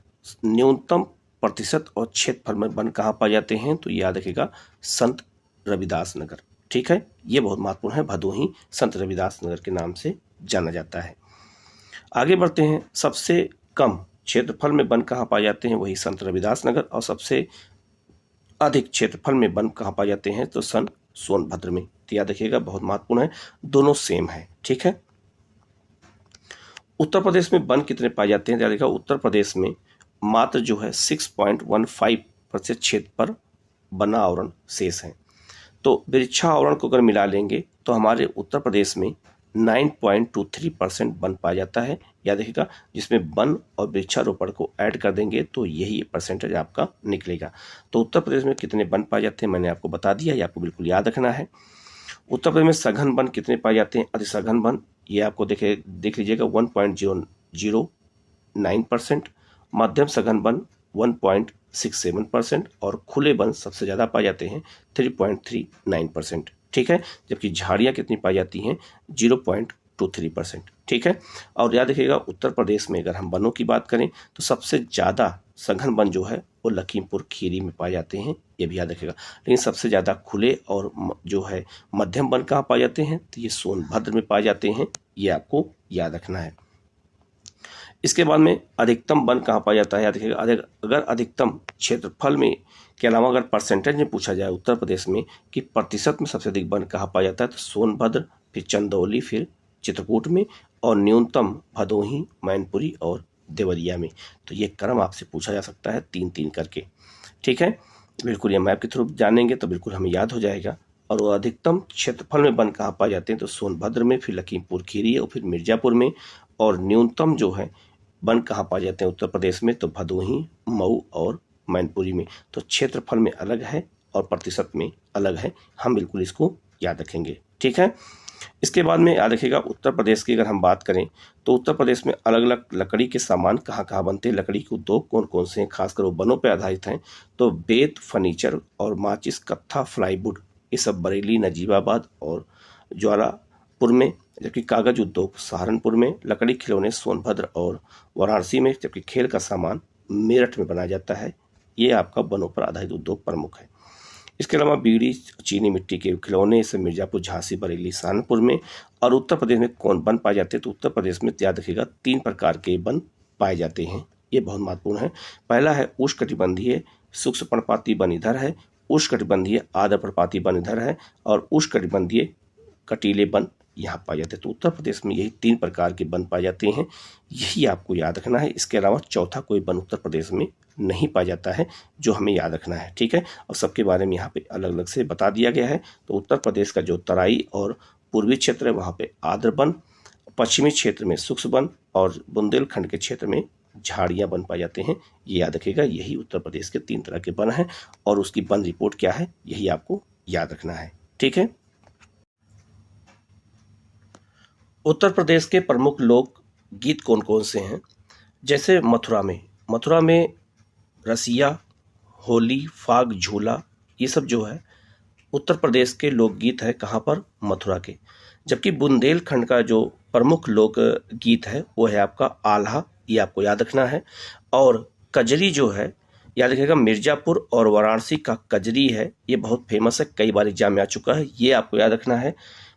न्यूनतम प्रतिशत और क्षेत्रफल में वन कहाँ पाए जाते हैं, तो याद रखिएगा संत रविदास नगर। ठीक है, ये बहुत महत्वपूर्ण है। भदोही संत रविदास नगर के नाम से जाना जाता है। आगे बढ़ते हैं। सबसे कम क्षेत्रफल में वन कहाँ पाए जाते हैं, वही संत रविदास नगर। और सबसे अधिक क्षेत्रफल में वन कहाँ पाए जाते हैं, तो सन सोनभद्र में। तो याद रखिएगा बहुत महत्वपूर्ण है, दोनों सेम है। ठीक है, उत्तर प्रदेश में वन कितने पाए जाते हैं, याद रखिएगा उत्तर प्रदेश में मात्र जो है 6.15% क्षेत्र पर वना आवरण शेष है। तो वृक्षावरण को अगर मिला लेंगे तो हमारे उत्तर प्रदेश में 9.23% वन पाया जाता है। याद रखिएगा, जिसमें वन और वृक्षारोपण को ऐड कर देंगे तो यही परसेंटेज आपका निकलेगा। तो उत्तर प्रदेश में कितने वन पाए जाते हैं मैंने आपको बता दिया, ये आपको बिल्कुल याद रखना है। उत्तर प्रदेश में सघन वन कितने पाए जाते हैं, अधिसघन वन ये आपको देख लीजिएगा 1.09%, मध्यम सघन वन 1.67% और खुले वन सबसे ज़्यादा पाए जाते हैं 3.39%। ठीक है, जबकि झाड़ियाँ कितनी पाई जाती हैं 0.23%। ठीक है, और याद रखिएगा उत्तर प्रदेश में अगर हम वनों की बात करें तो सबसे ज़्यादा सघन वन जो है वो लखीमपुर खीरी में पाए जाते हैं, ये भी याद रखिएगा। लेकिन सबसे ज़्यादा खुले और जो है मध्यम वन कहाँ पाए जाते हैं, तो ये सोनभद्र में पाए जाते हैं, ये आपको याद रखना है। इसके बाद में अधिकतम वन कहाँ पाया जाता है, याद रखिएगा। अगर अधिकतम क्षेत्रफल में के अलावा अगर परसेंटेज में पूछा जाए उत्तर प्रदेश में कि प्रतिशत में सबसे अधिक वन कहाँ पाया जाता है, तो सोनभद्र, फिर चंदौली, फिर चित्रकूट में, और न्यूनतम भदोही, मैनपुरी और देवरिया में। तो ये क्रम आपसे पूछा जा सकता है 3-3 करके। ठीक है, बिल्कुल ये मैप के थ्रू जानेंगे तो बिल्कुल हमें याद हो जाएगा। और वो अधिकतम क्षेत्रफल में वन कहाँ पाए जाते हैं, तो सोनभद्र में, फिर लखीमपुर खीरी और फिर मिर्जापुर में। और न्यूनतम जो है वन कहाँ पाए जाते हैं उत्तर प्रदेश में, तो भदोही, मऊ और मैनपुरी में। तो क्षेत्रफल में अलग है और प्रतिशत में अलग है, हम बिल्कुल इसको याद रखेंगे। ठीक है, इसके बाद में याद रखिएगा उत्तर प्रदेश की अगर हम बात करें तो उत्तर प्रदेश में अलग अलग लकड़ी के सामान कहाँ कहाँ बनते हैं, लकड़ी के उद्योग कौन कौन से हैं, खासकर वो वनों पर आधारित हैं। तो बेत, फर्नीचर और माचिस, कत्था, फ्लाईवुड ये सब बरेली, नजीबाबाद और ज्वालापुर में, जबकि कागज उद्योग सहारनपुर में, लकड़ी खिलौने सोनभद्र और वाराणसी में, जबकि खेल का सामान मेरठ में बनाया जाता है। ये आपका वनों पर आधारित उद्योग प्रमुख है। इसके अलावा बीड़ी, चीनी मिट्टी के खिलौने से मिर्जापुर, झांसी, बरेली, सहारनपुर में। और उत्तर प्रदेश में कौन वन पाए जाते हैं, तो उत्तर प्रदेश में याद रखिएगा 3 प्रकार के वन पाए जाते हैं, ये बहुत महत्वपूर्ण है। पहला है उष्णकटिबंधीय शुष्क पर्णपाती वन इधर है, उष्णकटिबंधीय आर्द्र पर्णपाती वन इधर है, और उष्णकटिबंधीय कटीले वन यहाँ पाए जाते हैं। तो उत्तर प्रदेश में यही 3 प्रकार के वन पाए जाते हैं, यही आपको याद रखना है। इसके अलावा चौथा कोई वन उत्तर प्रदेश में नहीं पाया जाता है, जो हमें याद रखना है। ठीक है, और सबके बारे में यहाँ पे अलग अलग से बता दिया गया है। तो उत्तर प्रदेश का जो तराई और पूर्वी क्षेत्र है वहाँ पे आर्द्र वन, पश्चिमी क्षेत्र में शुष्क वन और बुंदेलखंड के क्षेत्र में झाड़ियाँ वन पाए जाते हैं। ये याद रखिएगा, यही उत्तर प्रदेश के 3 तरह के वन हैं और उसकी वन रिपोर्ट क्या है यही आपको याद रखना है। ठीक है, उत्तर प्रदेश के प्रमुख लोक गीत कौन कौन से हैं, जैसे मथुरा में रसिया, होली, फाग, झूला ये सब जो है उत्तर प्रदेश के लोकगीत है, कहाँ पर, मथुरा के। जबकि बुंदेलखंड का जो प्रमुख लोक गीत है वो है आपका आल्हा, ये आपको याद रखना है। और कजरी जो है याद रखिएगा, मिर्जापुर और वाराणसी का कजरी है, ये बहुत फेमस है, कई बार एग्जाम में आ चुका है, ये आपको याद रखना है।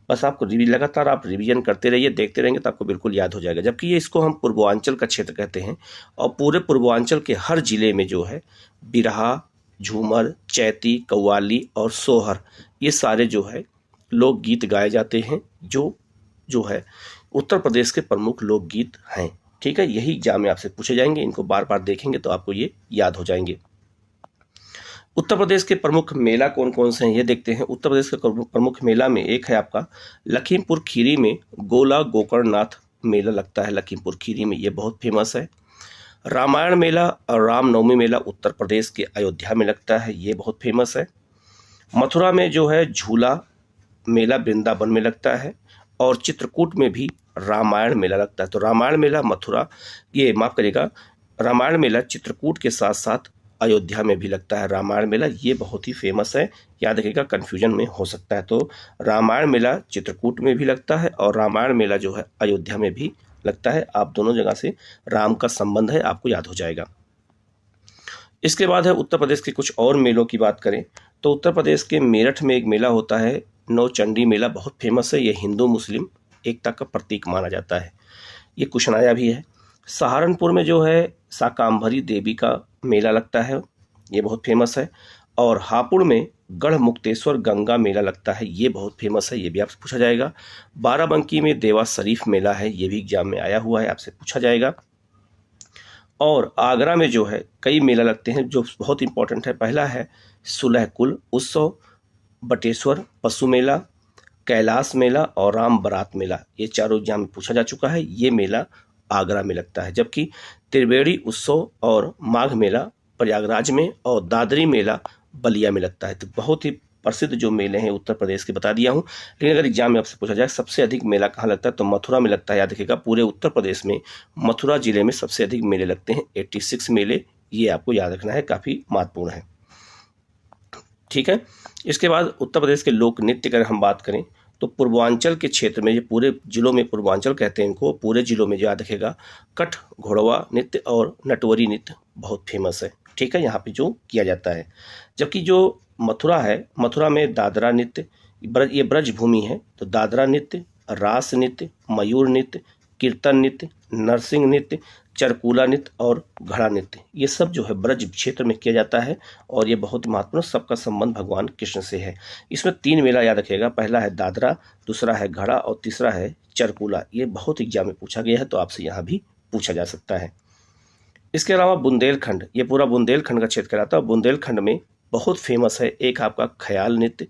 बस आपको लगातार आप रिवीजन करते रहिए, देखते रहेंगे तो आपको बिल्कुल याद हो जाएगा। जबकि ये इसको हम पूर्वांचल का क्षेत्र कहते हैं और पूरे पूर्वांचल के हर जिले में जो है बिरहा, झूमर, चैती, कव्वाली और सोहर ये सारे जो है लोकगीत गाए जाते हैं, जो है उत्तर प्रदेश के प्रमुख लोकगीत हैं। ठीक है, यही एग्जाम में आपसे पूछे जाएंगे, इनको बार बार देखेंगे तो आपको ये याद हो जाएंगे। उत्तर प्रदेश के प्रमुख मेला कौन कौन से हैं ये देखते हैं। उत्तर प्रदेश के प्रमुख मेला में एक है आपका लखीमपुर खीरी में गोला गोकर्णनाथ मेला लगता है, लखीमपुर खीरी में, ये बहुत फेमस है। रामायण मेला और रामनवमी मेला उत्तर प्रदेश के अयोध्या में लगता है, ये बहुत फेमस है। मथुरा में जो है झूला मेला वृंदावन में लगता है और चित्रकूट में भी रामायण मेला लगता है। तो रामायण मेला मथुरा, ये माफ करिएगा, रामायण मेला चित्रकूट के साथ साथ अयोध्या में भी लगता है रामायण मेला, ये बहुत ही फेमस है, याद रखिएगा, कन्फ्यूजन में हो सकता है। तो रामायण मेला चित्रकूट में भी लगता है और रामायण मेला जो है अयोध्या में भी लगता है। आप दोनों जगह से राम का संबंध है, आपको याद हो जाएगा। इसके बाद है उत्तर प्रदेश के कुछ और मेलों की बात करें तो उत्तर प्रदेश के मेरठ में एक मेला होता है नौचंडी मेला, बहुत फेमस है, ये हिंदू मुस्लिम एकता का प्रतीक माना जाता है, ये कुशनाया भी है। सहारनपुर में जो है शाकांभरी देवी का मेला लगता है, ये बहुत फेमस है। और हापुड़ में गढ़मुक्तेश्वर गंगा मेला लगता है, ये बहुत फेमस है, ये भी आपसे पूछा जाएगा। बाराबंकी में देवा शरीफ मेला है, ये भी एग्जाम में आया हुआ है, आपसे पूछा जाएगा। और आगरा में जो है कई मेला लगते हैं जो बहुत इंपॉर्टेंट है। पहला है सुलह कुल उत्सव, बटेश्वर पशु मेला, कैलाश मेला और राम बारात मेला, ये चारों एग्जाम में पूछा जा चुका है, ये मेला आगरा में लगता है। जबकि त्रिवेणी उत्सव और माघ मेला प्रयागराज में और दादरी मेला बलिया में लगता है। तो बहुत ही प्रसिद्ध जो मेले हैं उत्तर प्रदेश के बता दिया हूँ। लेकिन अगर एग्जाम में आपसे पूछा जाए सबसे अधिक मेला कहाँ लगता है तो मथुरा में लगता है, याद रखिएगा, पूरे उत्तर प्रदेश में मथुरा जिले में सबसे अधिक मेले लगते हैं, 86 मेले, ये आपको याद रखना है, काफ़ी महत्वपूर्ण है। ठीक है, इसके बाद उत्तर प्रदेश के लोक नृत्य की अगर हम बात करें तो पूर्वांचल के क्षेत्र में, ये पूरे जिलों में पूर्वांचल कहते हैं इनको, पूरे जिलों में याद रखेगा कठ घोड़वा नृत्य और नटवरी नृत्य बहुत फेमस है। ठीक है, यहाँ पे जो किया जाता है। जबकि जो मथुरा है, मथुरा में दादरा नृत्य, ये ब्रज भूमि है, तो दादरा नृत्य, रास नृत्य, मयूर नृत्य, कीर्तन नृत्य, नरसिंह नृत्य, चरकूला नृत्य और घड़ा नृत्य, ये सब जो है ब्रज क्षेत्र में किया जाता है और ये बहुत महत्वपूर्ण, सबका संबंध भगवान कृष्ण से है। इसमें 3 मेला याद रखिएगा, पहला है दादरा, दूसरा है घड़ा और तीसरा है चरकूला, ये बहुत एग्जाम में पूछा गया है, तो आपसे यहाँ भी पूछा जा सकता है। इसके अलावा बुंदेलखंड, ये पूरा बुंदेलखंड का क्षेत्र कहलाता है। बुंदेलखंड में बहुत फेमस है, एक आपका ख्याल नृत्य,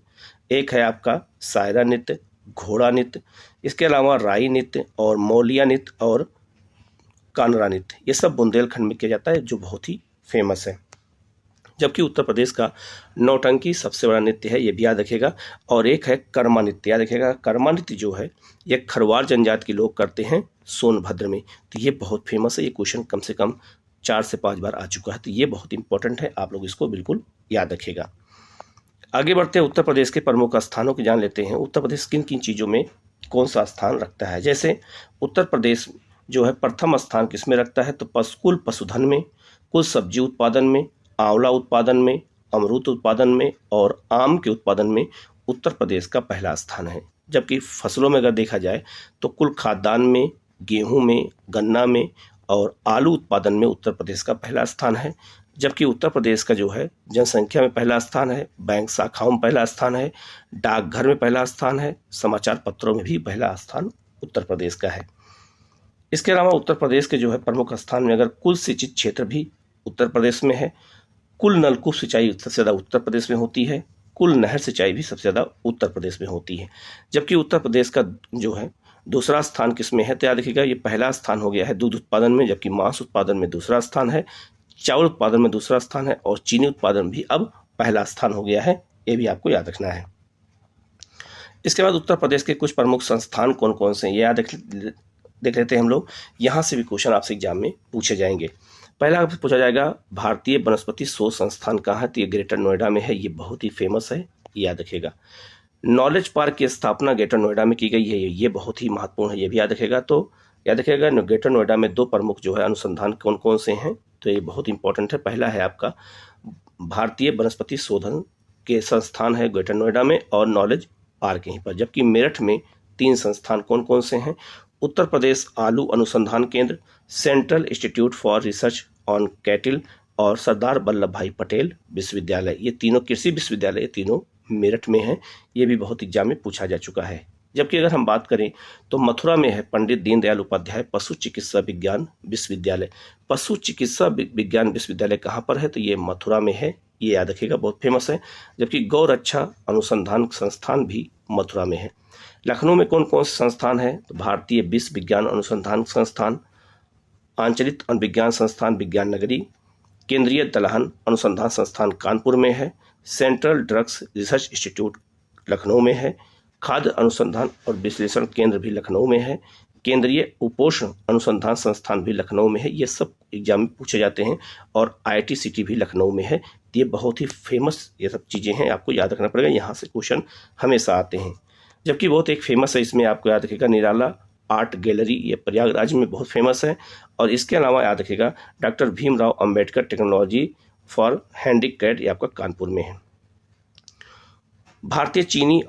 एक है आपका सायरा नृत्य, घोड़ा नृत्य, इसके अलावा राई नृत्य और मौलिया नृत्य और कानरा नृत्य, ये सब बुंदेलखंड में किया जाता है जो बहुत ही फेमस है। जबकि उत्तर प्रदेश का नौटंकी सबसे बड़ा नृत्य है, ये भी याद रखिएगा। और एक है कर्मा नृत्य, याद रखिएगा, कर्मा नृत्य जो है ये खरवार जनजाति के लोग करते हैं सोनभद्र में, तो ये बहुत फेमस है, ये क्वेश्चन कम से कम 4 से 5 बार आ चुका है, तो ये बहुत इंपॉर्टेंट है, आप लोग इसको बिल्कुल याद रखिएगा। आगे बढ़ते उत्तर प्रदेश के प्रमुख स्थानों की जान लेते हैं। उत्तर प्रदेश किन किन चीज़ों में कौन सा स्थान रखता है। जैसे उत्तर प्रदेश जो है प्रथम स्थान किस में रखता है तो कुल पशुधन में, कुल सब्जी उत्पादन में, आंवला उत्पादन में, अमरूद उत्पादन में और आम के उत्पादन में उत्तर प्रदेश का पहला स्थान है। जबकि फसलों में अगर देखा जाए तो कुल खाद्यान्न में, गेहूं में, गन्ना में और आलू उत्पादन में उत्तर प्रदेश का पहला स्थान है। जबकि उत्तर प्रदेश का जो है जनसंख्या में पहला स्थान है, बैंक शाखाओं में पहला स्थान है, डाकघर में पहला स्थान है, समाचार पत्रों में भी पहला स्थान उत्तर प्रदेश का है। इसके अलावा उत्तर प्रदेश के जो है प्रमुख स्थान में अगर कुल सिंचित क्षेत्र भी उत्तर प्रदेश में है, कुल नलकूप सिंचाई सबसे ज़्यादा उत्तर प्रदेश में होती है, कुल नहर सिंचाई भी सबसे ज़्यादा उत्तर प्रदेश में होती है। जबकि उत्तर प्रदेश का जो है दूसरा स्थान किस में है तो याद रखिएगा, ये पहला स्थान हो गया है दूध उत्पादन में, जबकि मांस उत्पादन में दूसरा स्थान है, चावल उत्पादन में दूसरा स्थान है और चीनी उत्पादन भी अब पहला स्थान हो गया है, ये भी आपको याद रखना है। इसके बाद उत्तर प्रदेश के कुछ प्रमुख संस्थान कौन कौन से हैं ये याद देख लेते हैं हम लोग। यहाँ से भी क्वेश्चन आपसे एग्जाम में पूछे जाएंगे। पहला आपसे पूछा जाएगा भारतीय वनस्पति शोध संस्थान कहाँ है तो ये ग्रेटर नोएडा में है, ये बहुत ही फेमस है, याद रखिएगा। नॉलेज पार्क की स्थापना ग्रेटर नोएडा में की गई है, ये बहुत ही महत्वपूर्ण है, ये भी याद रखिएगा। तो याद रखिएगा ग्रेटर नोएडा में 2 प्रमुख जो है अनुसंधान कौन कौन से हैं तो ये बहुत इंपॉर्टेंट है। पहला है आपका भारतीय वनस्पति शोधन के संस्थान है ग्रेटर नोएडा में और नॉलेज पार्क यहीं पर। जबकि मेरठ में 3 संस्थान कौन कौन से हैं? उत्तर प्रदेश आलू अनुसंधान केंद्र, central institute for research on कैटिल और सरदार वल्लभ भाई पटेल विश्वविद्यालय। ये तीनों कृषि विश्वविद्यालय, ये तीनों मेरठ में हैं। ये भी बहुत एग्जाम में पूछा जा चुका है। जबकि अगर हम बात करें तो मथुरा में है पंडित दीनदयाल उपाध्याय पशु चिकित्सा विज्ञान विश्वविद्यालय। पशु चिकित्सा विज्ञान विश्वविद्यालय कहाँ पर है? तो ये मथुरा में है, ये याद रखिएगा, बहुत फेमस है। जबकि गौ रक्षा अनुसंधान संस्थान भी मथुरा में है। लखनऊ में कौन कौन से संस्थान है? तो भारतीय विश्व विज्ञान अनुसंधान संस्थान, आंचलिक विज्ञान संस्थान विज्ञान नगरी, केंद्रीय दलहन अनुसंधान संस्थान कानपुर में है, central drugs research institute Lucknow में है, खाद्य अनुसंधान और विश्लेषण केंद्र भी लखनऊ में है, केंद्रीय कुपोषण अनुसंधान संस्थान भी लखनऊ में है। ये सब एग्जाम में पूछे जाते हैं। और IIT सिटी भी लखनऊ में है। ये बहुत ही फेमस ये सब चीज़ें हैं, आपको याद रखना पड़ेगा, यहाँ से क्वेश्चन हमेशा आते हैं। जबकि बहुत एक फेमस है, इसमें आपको याद रखिएगा निराला आर्ट गैलरी, ये प्रयागराज में बहुत फेमस है। और इसके अलावा याद रखिएगा doctor Bhimrao Ambedkar technology for handicraft, ये आपका कानपुर में है। भारतीय चीनी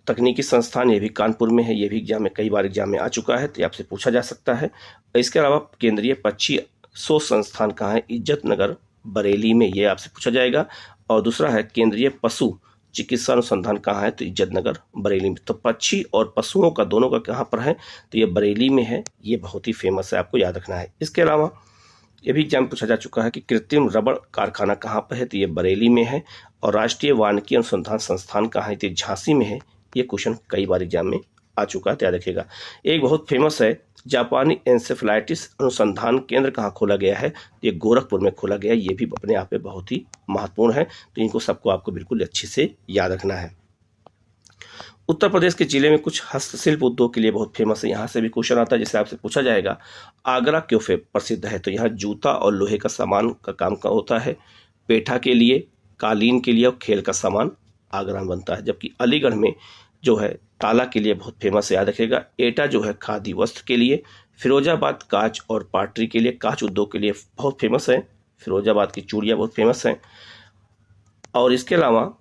तकनीकी संस्थान, ये भी कानपुर में है। ये भी एग्जाम में कई बार एग्जाम में आ चुका है, तो ये आपसे पूछा जा सकता है। इसके अलावा केंद्रीय पक्षी शोध संस्थान कहाँ है? इज्जत नगर बरेली में, ये आपसे पूछा जाएगा। और दूसरा है केंद्रीय पशु चिकित्सा अनुसंधान कहाँ है? तो इज्जत नगर बरेली में। तो पक्षी और पशुओं का दोनों का कहाँ पर है? तो ये बरेली में है। ये बहुत ही फेमस है, आपको याद रखना है। इसके अलावा ये भी एग्जाम पूछा जा चुका है कि कृत्रिम रबड़ कारखाना कहाँ पर है? तो ये बरेली में है। और राष्ट्रीय वानिकी अनुसंधान संस्थान कहाँ है? तो झांसी में है। ये क्वेश्चन कई बार एग्जाम में आ चुका है, तो याद रखिएगा। एक बहुत फेमस है जापानी एंसेफेलाइटिस अनुसंधान केंद्र कहाँ खोला गया है? ये गोरखपुर में खोला गया है। ये भी अपने आप में बहुत ही महत्वपूर्ण है, तो इनको सबको आपको बिल्कुल अच्छे से याद रखना है। उत्तर प्रदेश के जिले में कुछ हस्तशिल्प उद्योग के लिए बहुत फेमस है, यहाँ से भी क्वेश्चन आता है, जिससे आपसे पूछा जाएगा आगरा क्यों प्रसिद्ध है? तो यहाँ जूता और लोहे का सामान का काम का होता है, पेठा के लिए, कालीन के लिए और खेल का सामान आगरा में बनता है। जबकि अलीगढ़ में जो है ताला के लिए बहुत फेमस है, याद रखिएगा। एटा जो है खादी वस्त्र के लिए, फिरोजाबाद कांच और पाटरी के लिए, कांच उद्योग के लिए बहुत फेमस है। फिरोजाबाद की चूड़ियाँ बहुत फेमस हैं। और इसके अलावा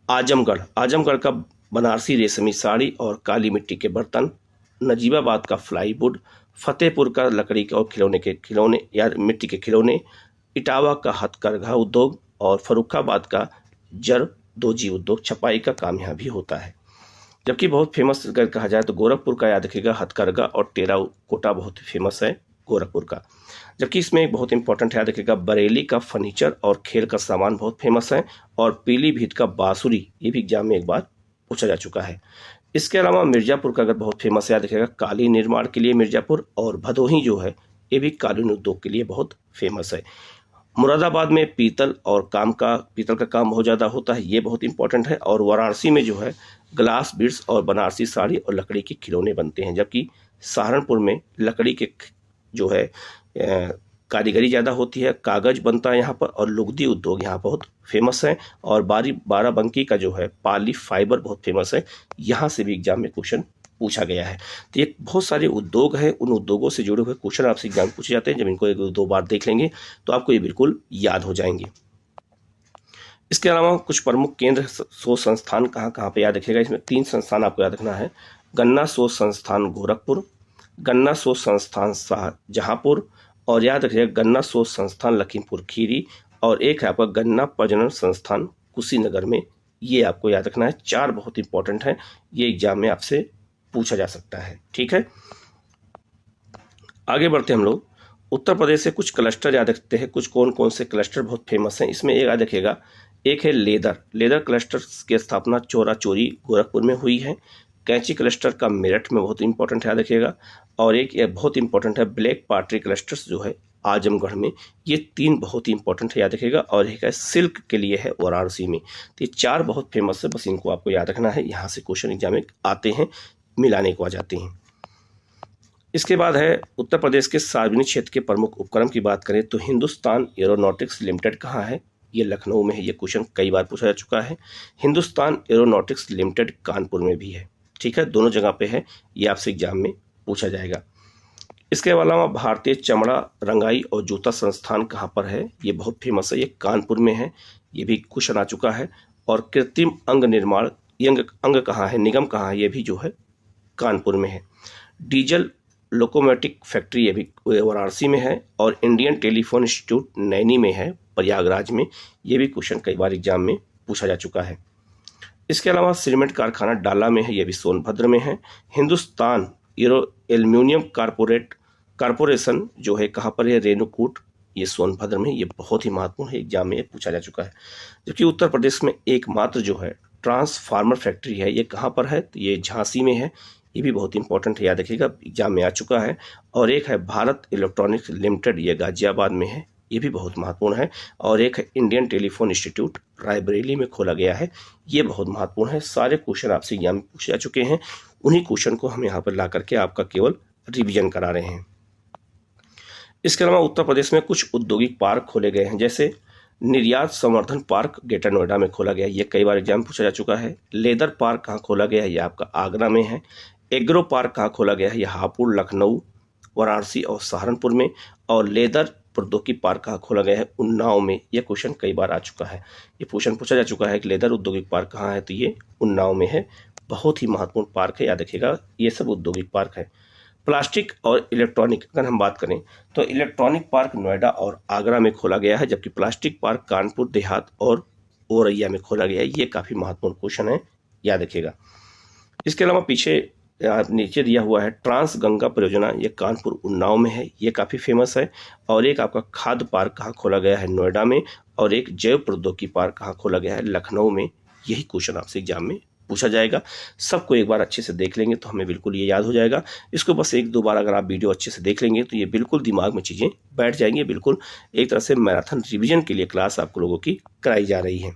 आजमगढ़ का बनारसी रेशमी साड़ी और काली मिट्टी के बर्तन, नजीबाबाद का फ्लाईवुड, फतेहपुर का लकड़ी के और खिलौने या मिट्टी के खिलौने, इटावा का हथकरघा उद्योग और फर्रुखाबाद का जरदोजी उद्योग, छपाई का काम यहाँ भी होता है। जबकि बहुत फेमस अगर कहा जाए तो गोरखपुर का याद रखिएगा हथकरघा और टेराकोटा बहुत फेमस है गोरखपुर का। जबकि इसमें एक बहुत इंपॉर्टेंट याद रखिएगा बरेली का फर्नीचर और खेल का सामान बहुत फेमस है। और पीलीभीत का बांसुरी, ये भी एग्जाम में एक बार पूछा जा चुका है। इसके अलावा मिर्जापुर का अगर बहुत फेमस याद रखिएगा कालीन निर्माण के लिए मिर्जापुर, और भदोही जो है ये भी कालीन उद्योग के लिए बहुत फेमस है। मुरादाबाद में पीतल का काम बहुत ज़्यादा होता है, ये बहुत इंपॉर्टेंट है। और वाराणसी में जो है ग्लास बीड्स और बनारसी साड़ी और लकड़ी के खिलौने बनते हैं। जबकि सहारनपुर में लकड़ी के जो है कारीगरी ज़्यादा होती है, कागज़ बनता है यहाँ पर, और लुगदी उद्योग यहाँ बहुत फेमस है। और बाराबंकी का जो है पाली फाइबर बहुत फेमस है, यहाँ से भी एग्जाम में क्वेश्चन पूछा गया है। तो ये बहुत सारे उद्योग हैं, उन उद्योगों से जुड़े हुए क्वेश्चन आपसे एग्जाम पूछे जाते हैं। जब इनको 1-2 बार देख लेंगे तो आपको ये बिल्कुल याद हो जाएंगे। इसके अलावा कुछ प्रमुख केंद्र शोध संस्थान कहाँ कहाँ पे याद रखिएगा। इसमें 3 संस्थान आपको याद रखना है, गन्ना शोध संस्थान गोरखपुर, गन्ना शोध संस्थान शाहजहाँपुर, और याद रखिएगा गन्ना शोध संस्थान लखीमपुर खीरी, और एक है आपका गन्ना प्रजनन संस्थान कुशीनगर में। ये आपको याद रखना है। 4 बहुत इंपॉर्टेंट हैं, ये एग्जाम में आपसे पूछा जा सकता है। ठीक है, आगे बढ़ते हम लोग। उत्तर प्रदेश से कुछ क्लस्टर याद रखते हैं, कुछ कौन कौन से क्लस्टर बहुत फेमस हैं। इसमें एक याद रखिएगा, एक है लेदर क्लस्टर की स्थापना चोरा चोरी गोरखपुर में हुई है। कैंची क्लस्टर का मेरठ में बहुत इंपॉर्टेंट याद रखिएगा। और एक बहुत इंपॉर्टेंट है ब्लैक पाटरी क्लस्टर्स जो है आजमगढ़ में। ये 3 बहुत ही इंपॉर्टेंट है, याद रखिएगा। और एक है सिल्क के लिए है वाराणसी में। तो ये 4 बहुत फेमस है, बस इनको आपको याद रखना है, यहाँ से क्वेश्चन एग्जाम में आते हैं, मिलाने को आ जाते हैं। इसके बाद है उत्तर प्रदेश के सार्वजनिक क्षेत्र के प्रमुख उपक्रम की बात करें तो हिंदुस्तान एरोनॉटिक्स लिमिटेड कहाँ है? ये लखनऊ में है। ये क्वेश्चन कई बार पूछा जा चुका है। हिंदुस्तान एरोनॉटिक्स लिमिटेड कानपुर में भी है। ठीक है, दोनों जगह पे है, ये आपसे एग्जाम में पूछा जाएगा। इसके अलावा भारतीय चमड़ा रंगाई और जूता संस्थान कहाँ पर है? ये बहुत फेमस है, ये कानपुर में है। ये भी क्वेश्चन आ चुका है। और कृत्रिम अंग निर्माण यंग अंग कहाँ है, निगम कहाँ है, ये भी जो है कानपुर में है। डीजल लोकोमोटिव फैक्ट्री ये भी वाराणसी में है। और इंडियन टेलीफोन इंस्टीट्यूट नैनी में है, प्रयागराज में। ये भी क्वेश्चन कई बार एग्जाम में पूछा जा चुका है। इसके अलावा सीमेंट कारखाना डाला में है, ये भी सोनभद्र में है। हिंदुस्तान एल्यूमिनियम कारपोरेशन जो है कहाँ पर है, रेणुकूट, ये सोनभद्र में। ये बहुत ही महत्वपूर्ण है, एग्जाम में ये पूछा जा चुका है। जबकि उत्तर प्रदेश में एकमात्र जो है ट्रांसफार्मर फैक्ट्री है, ये कहाँ पर है, तो ये झांसी में है। ये भी बहुत इंपॉर्टेंट है, याद रखिएगा, एग्जाम में आ चुका है। और एक है भारत इलेक्ट्रॉनिक्स लिमिटेड, ये गाजियाबाद में है। ये भी बहुत महत्वपूर्ण है। और एक है इंडियन टेलीफोन इंस्टीट्यूट, रायबरेली में खोला गया है। ये बहुत महत्वपूर्ण है। सारे क्वेश्चन आपसे एग्जाम में पूछे जा चुके हैं। उन्हीं क्वेश्चन को हम यहाँ पर ला करके आपका केवल रिवीजन करा रहे हैं। इसके अलावा उत्तर प्रदेश में कुछ औद्योगिक पार्क खोले गए हैं, जैसे निर्यात संवर्धन पार्क ग्रेटर नोएडा में खोला गया है। ये कई बार एग्जाम पूछा जा चुका है। लेदर पार्क कहाँ खोला गया है, ये आपका आगरा में है। एग्रो पार्क कहाँ खोला गया है, ये हापुड़, लखनऊ, वाराणसी और सहारनपुर में। और लेदर प्रौद्योगिकी पार्क कहाँ खोला गया है, उन्नाव में। यह क्वेश्चन कई बार आ चुका है। ये क्वेश्चन पूछा जा चुका है कि लेदर औद्योगिक पार्क कहाँ है, तो ये उन्नाव में है। बहुत ही महत्वपूर्ण पार्क है, याद रखिएगा, ये सब औद्योगिक पार्क है। प्लास्टिक और इलेक्ट्रॉनिक अगर हम बात करें तो इलेक्ट्रॉनिक पार्क नोएडा और आगरा में खोला गया है, जबकि प्लास्टिक पार्क कानपुर देहात और औरैया में खोला गया है। ये काफ़ी महत्वपूर्ण क्वेश्चन है, याद रखिएगा। इसके अलावा पीछे नीचे दिया हुआ है ट्रांस गंगा परियोजना, ये कानपुर उन्नाव में है। ये काफ़ी फेमस है। और एक आपका खाद्य पार्क कहाँ खोला गया है, नोएडा में। और एक जैव प्रौद्योगिकी पार्क कहाँ खोला गया है, लखनऊ में। यही क्वेश्चन आपसे एग्जाम में पूछा जाएगा। सबको एक बार अच्छे से देख लेंगे तो हमें बिल्कुल ये याद हो जाएगा। इसको बस एक दो बार अगर आप वीडियो अच्छे से देख लेंगे तो ये बिल्कुल दिमाग में चीज़ें बैठ जाएंगी। बिल्कुल एक तरह से मैराथन रिवीजन के लिए क्लास आपको लोगों की कराई जा रही है।